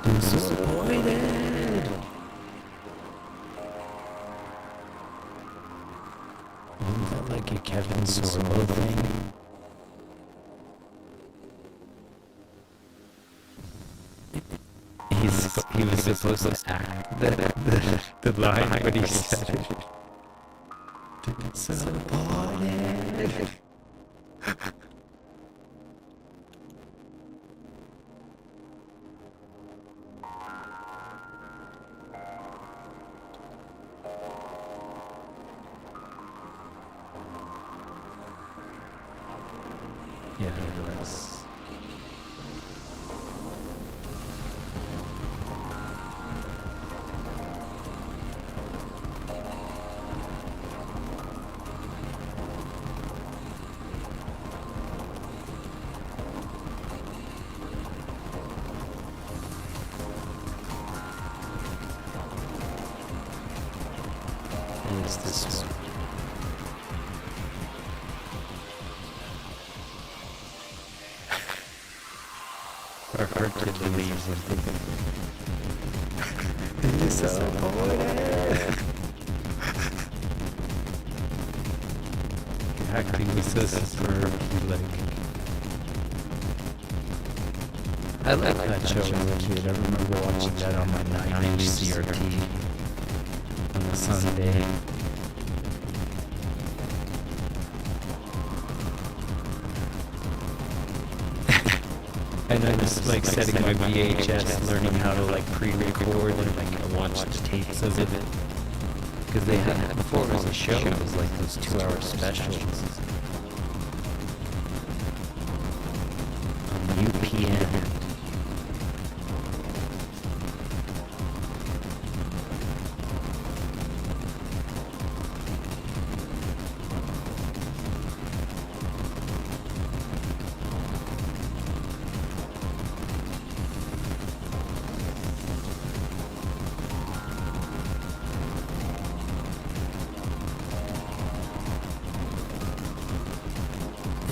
[SPEAKER 1] Disappointed! Isn't that like a Kevin Sorbo thing? He was supposed to act the line, but he said it. Disappointed! Yeah, it was. It's this one. Our heart could leave with the disappointed. Acting was so superb. I like that show as a kid. I remember watching that on my 9-inch CRT on a Sunday. And I was like setting my VHS, learning how to like pre-record and like watch the tapes of it. Because they had, before it was a show, it was like those 2-hour specials on UPN.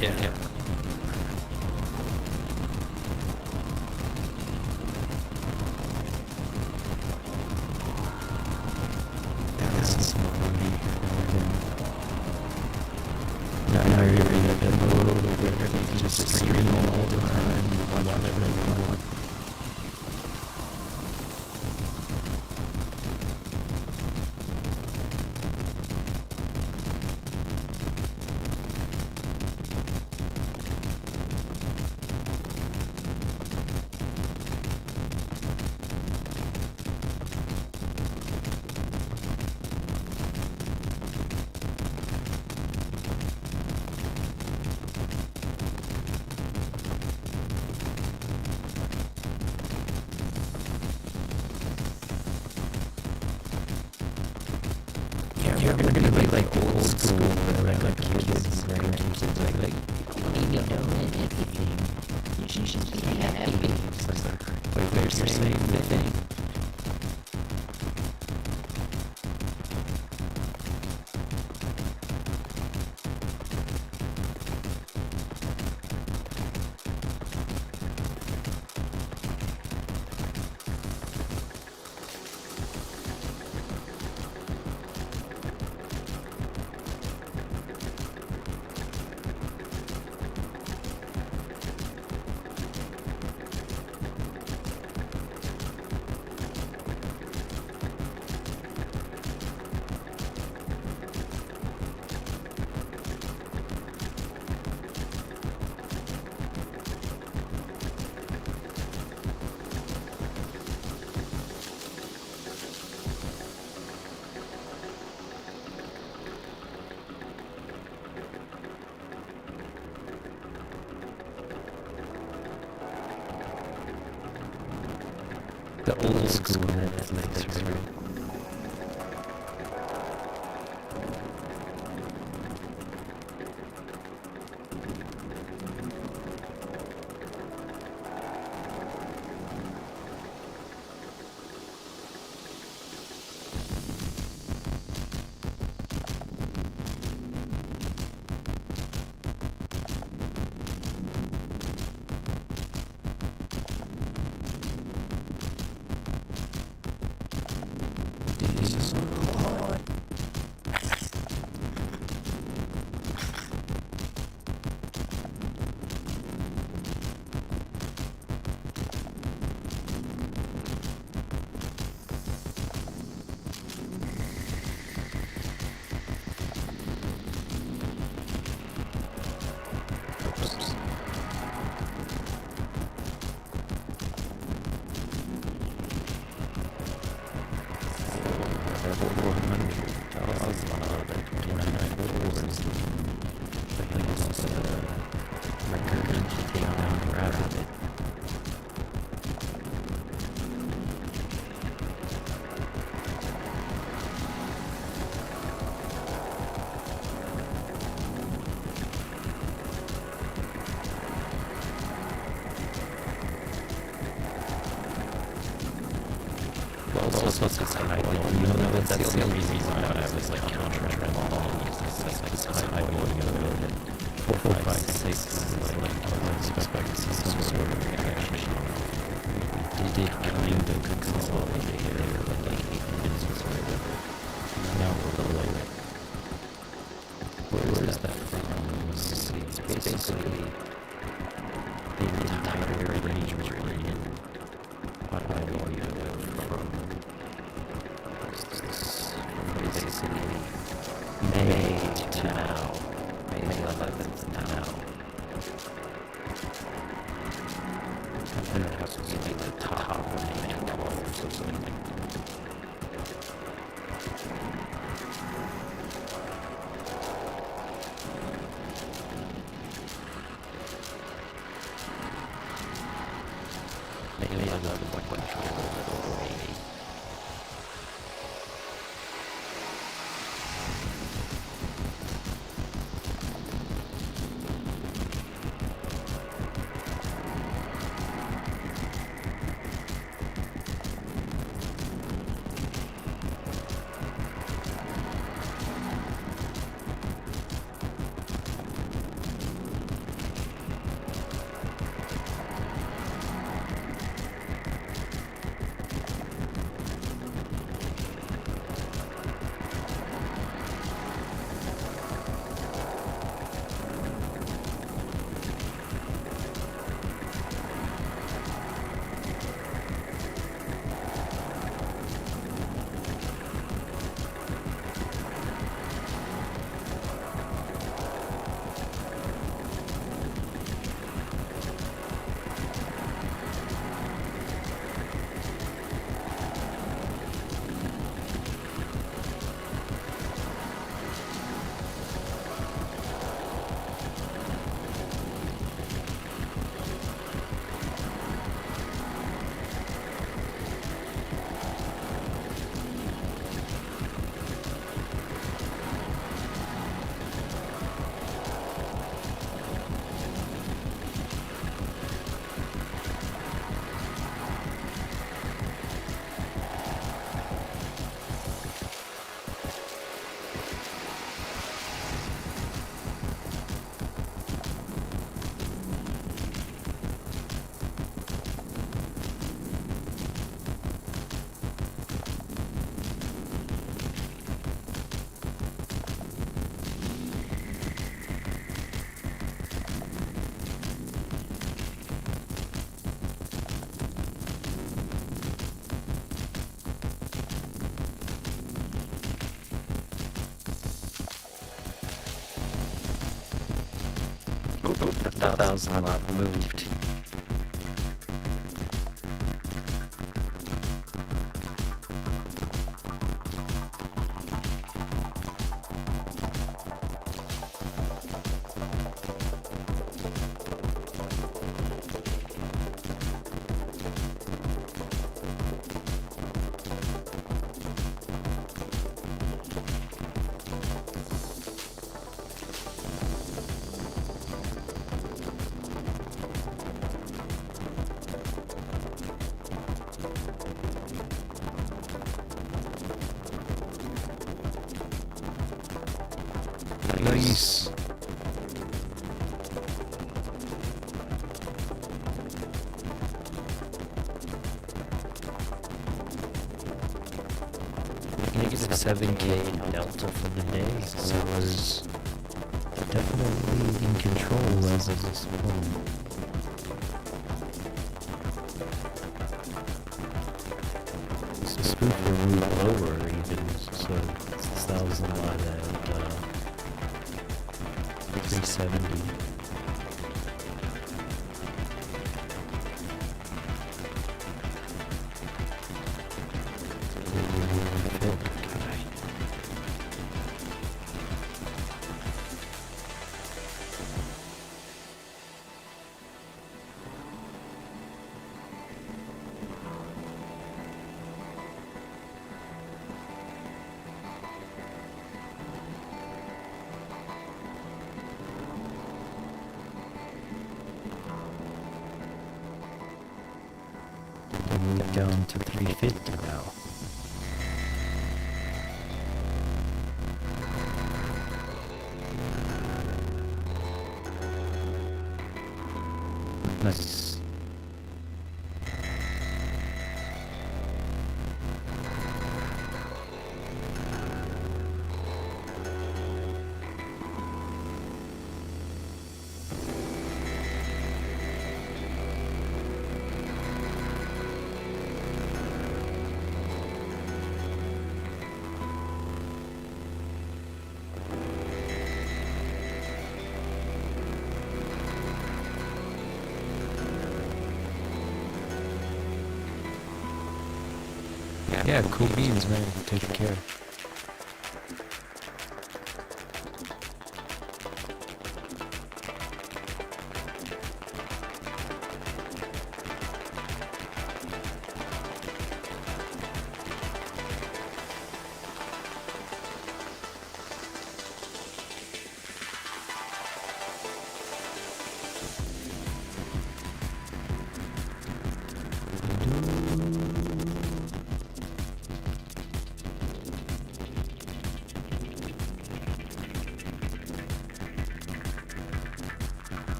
[SPEAKER 1] Yeah. That was gonna be like old school, like kids and grandkids, like you know, and everything. You should be happy. It's like, what if you're saying the thing? The old school Netflix, right? That's the only reason why I was like counter-trend that's like this high going over it. 4, 5, 6 is like I was expecting some sort of reaction. They did kind of consolidate here, but like 8 minutes or whatever. Now we're below it. Where is that from? Let's see. It's basically the entire range we're in. What I want you to know from basically May to now, May 11th to now. And then it has to be like the top of May 12th or something. May 11th, what control maybe. 1,000 lot moved. Nice. Negative 7K delta for the day, so I was definitely in control as of this point. The spoof will move lower even, so 6,000 lot at 370. Move down to 350 now. Nice. Yeah, cool beans, man. Take care.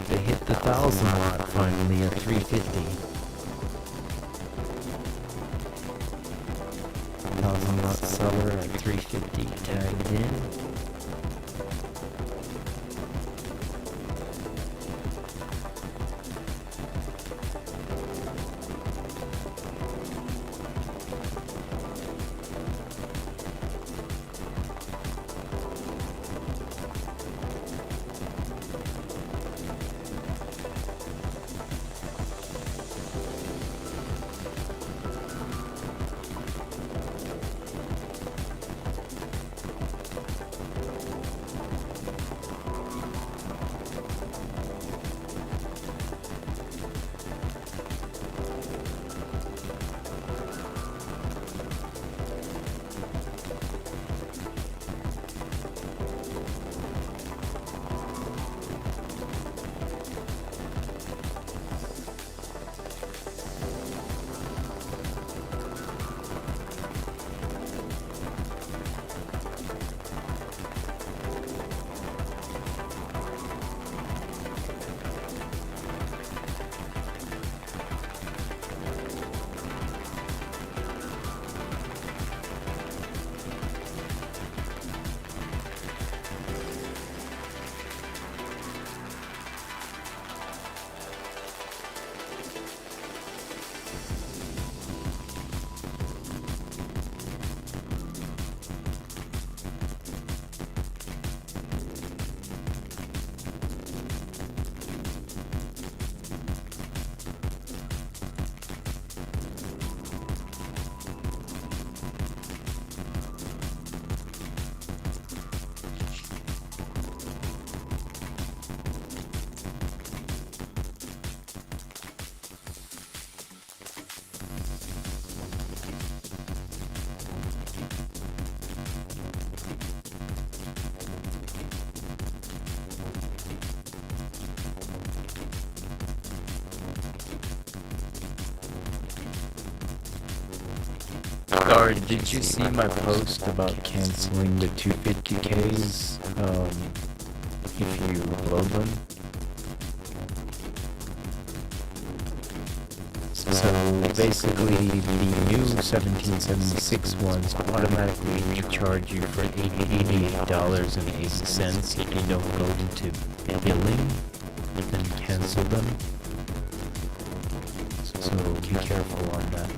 [SPEAKER 1] They hit the 1,000 lot finally at 350. 1,000 lot seller at 350 tagged in. Or did you see my post about canceling the 250Ks if you load them? So basically, the new 1776 ones automatically charge you for $88.80 if you don't go into billing and cancel them. So be careful on that.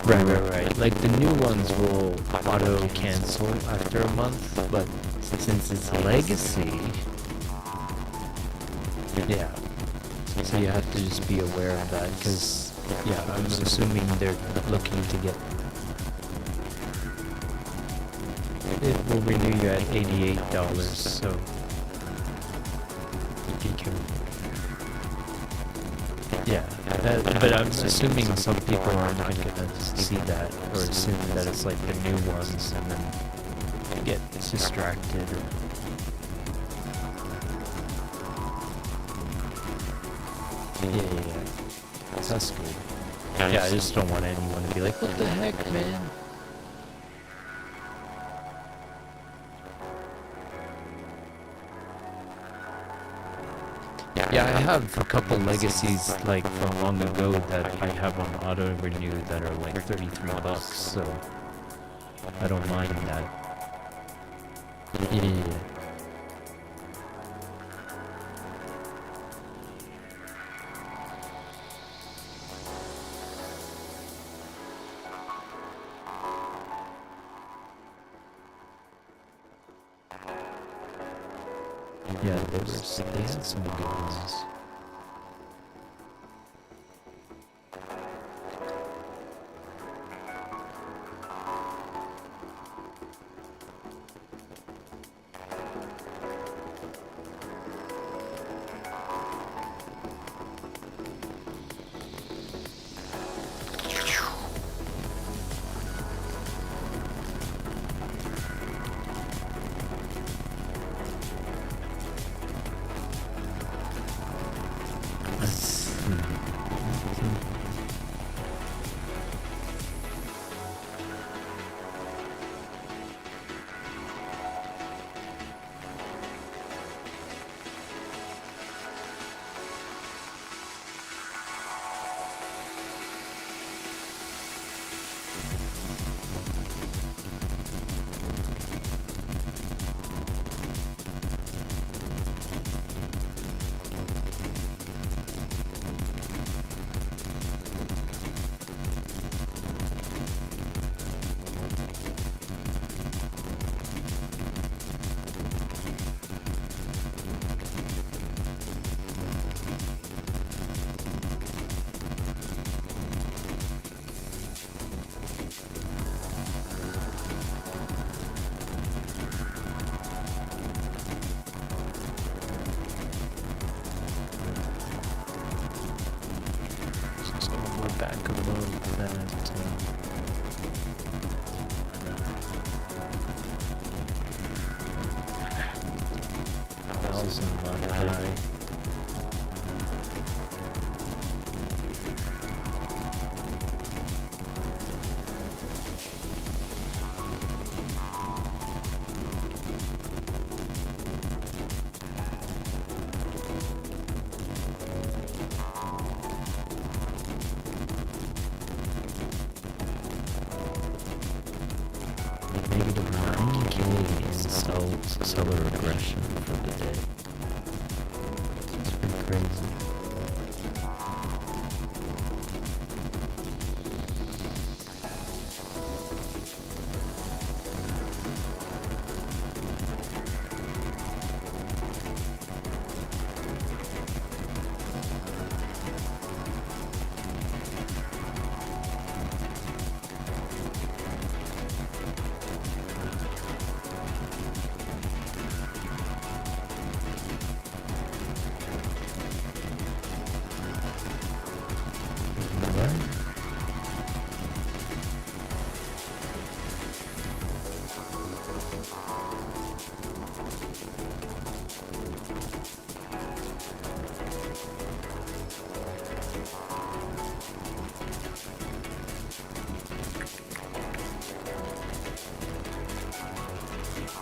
[SPEAKER 1] Right. Like the new ones will auto cancel after a month, but since it's legacy, yeah. So you have to just be aware of that, because yeah, I'm assuming they're looking to get. It will renew you at $88, so be careful. Yeah, but I'm assuming some people aren't going to see that or assume that it's like the new ones and then get distracted. Yeah. That's good. Yeah, I just don't want anyone to be like, what the heck, man? Yeah, I have a couple legacies like from long ago that I have on auto renew that are like $33, so I don't mind that. Yeah. Yeah, they had some good ones. Seller regression for the day. It's pretty crazy.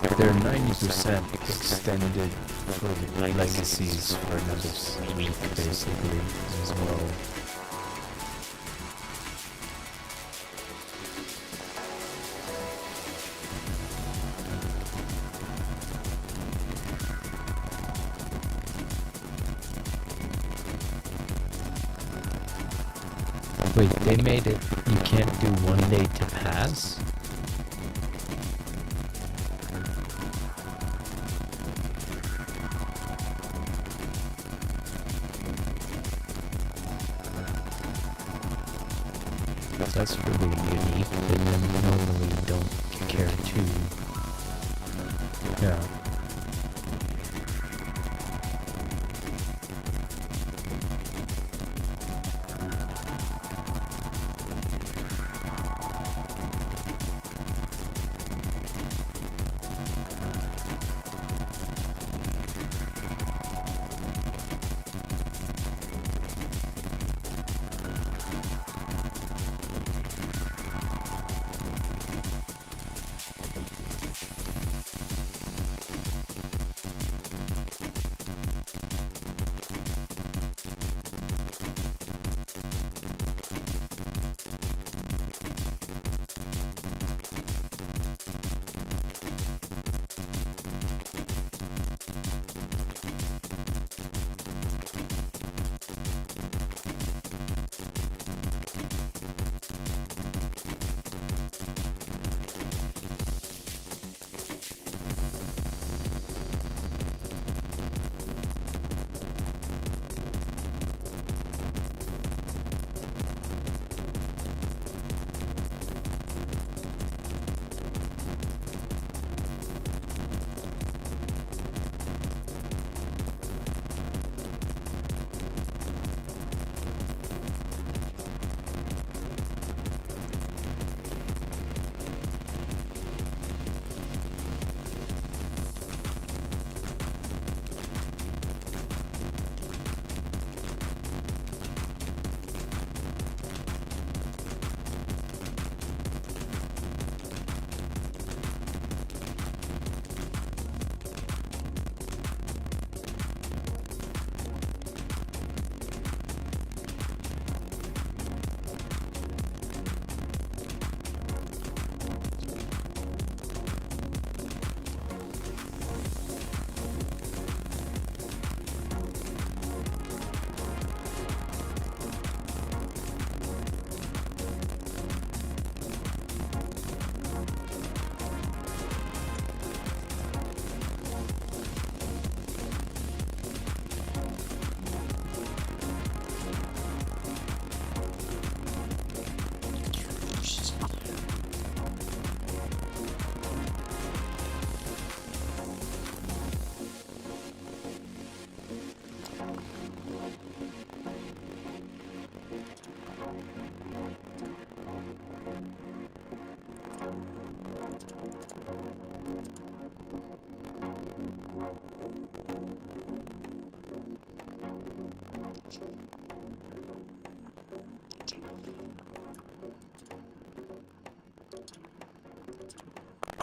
[SPEAKER 1] They're 90% extended for legacies for another week, basically, as well. Wait, they made it you can't do 1 day to pass? That's really unique. They normally don't care to. Yeah.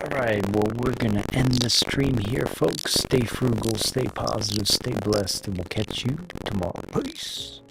[SPEAKER 1] Alright, well, we're gonna end the stream here, folks. Stay frugal, stay positive, stay blessed, and we'll catch you tomorrow. Peace!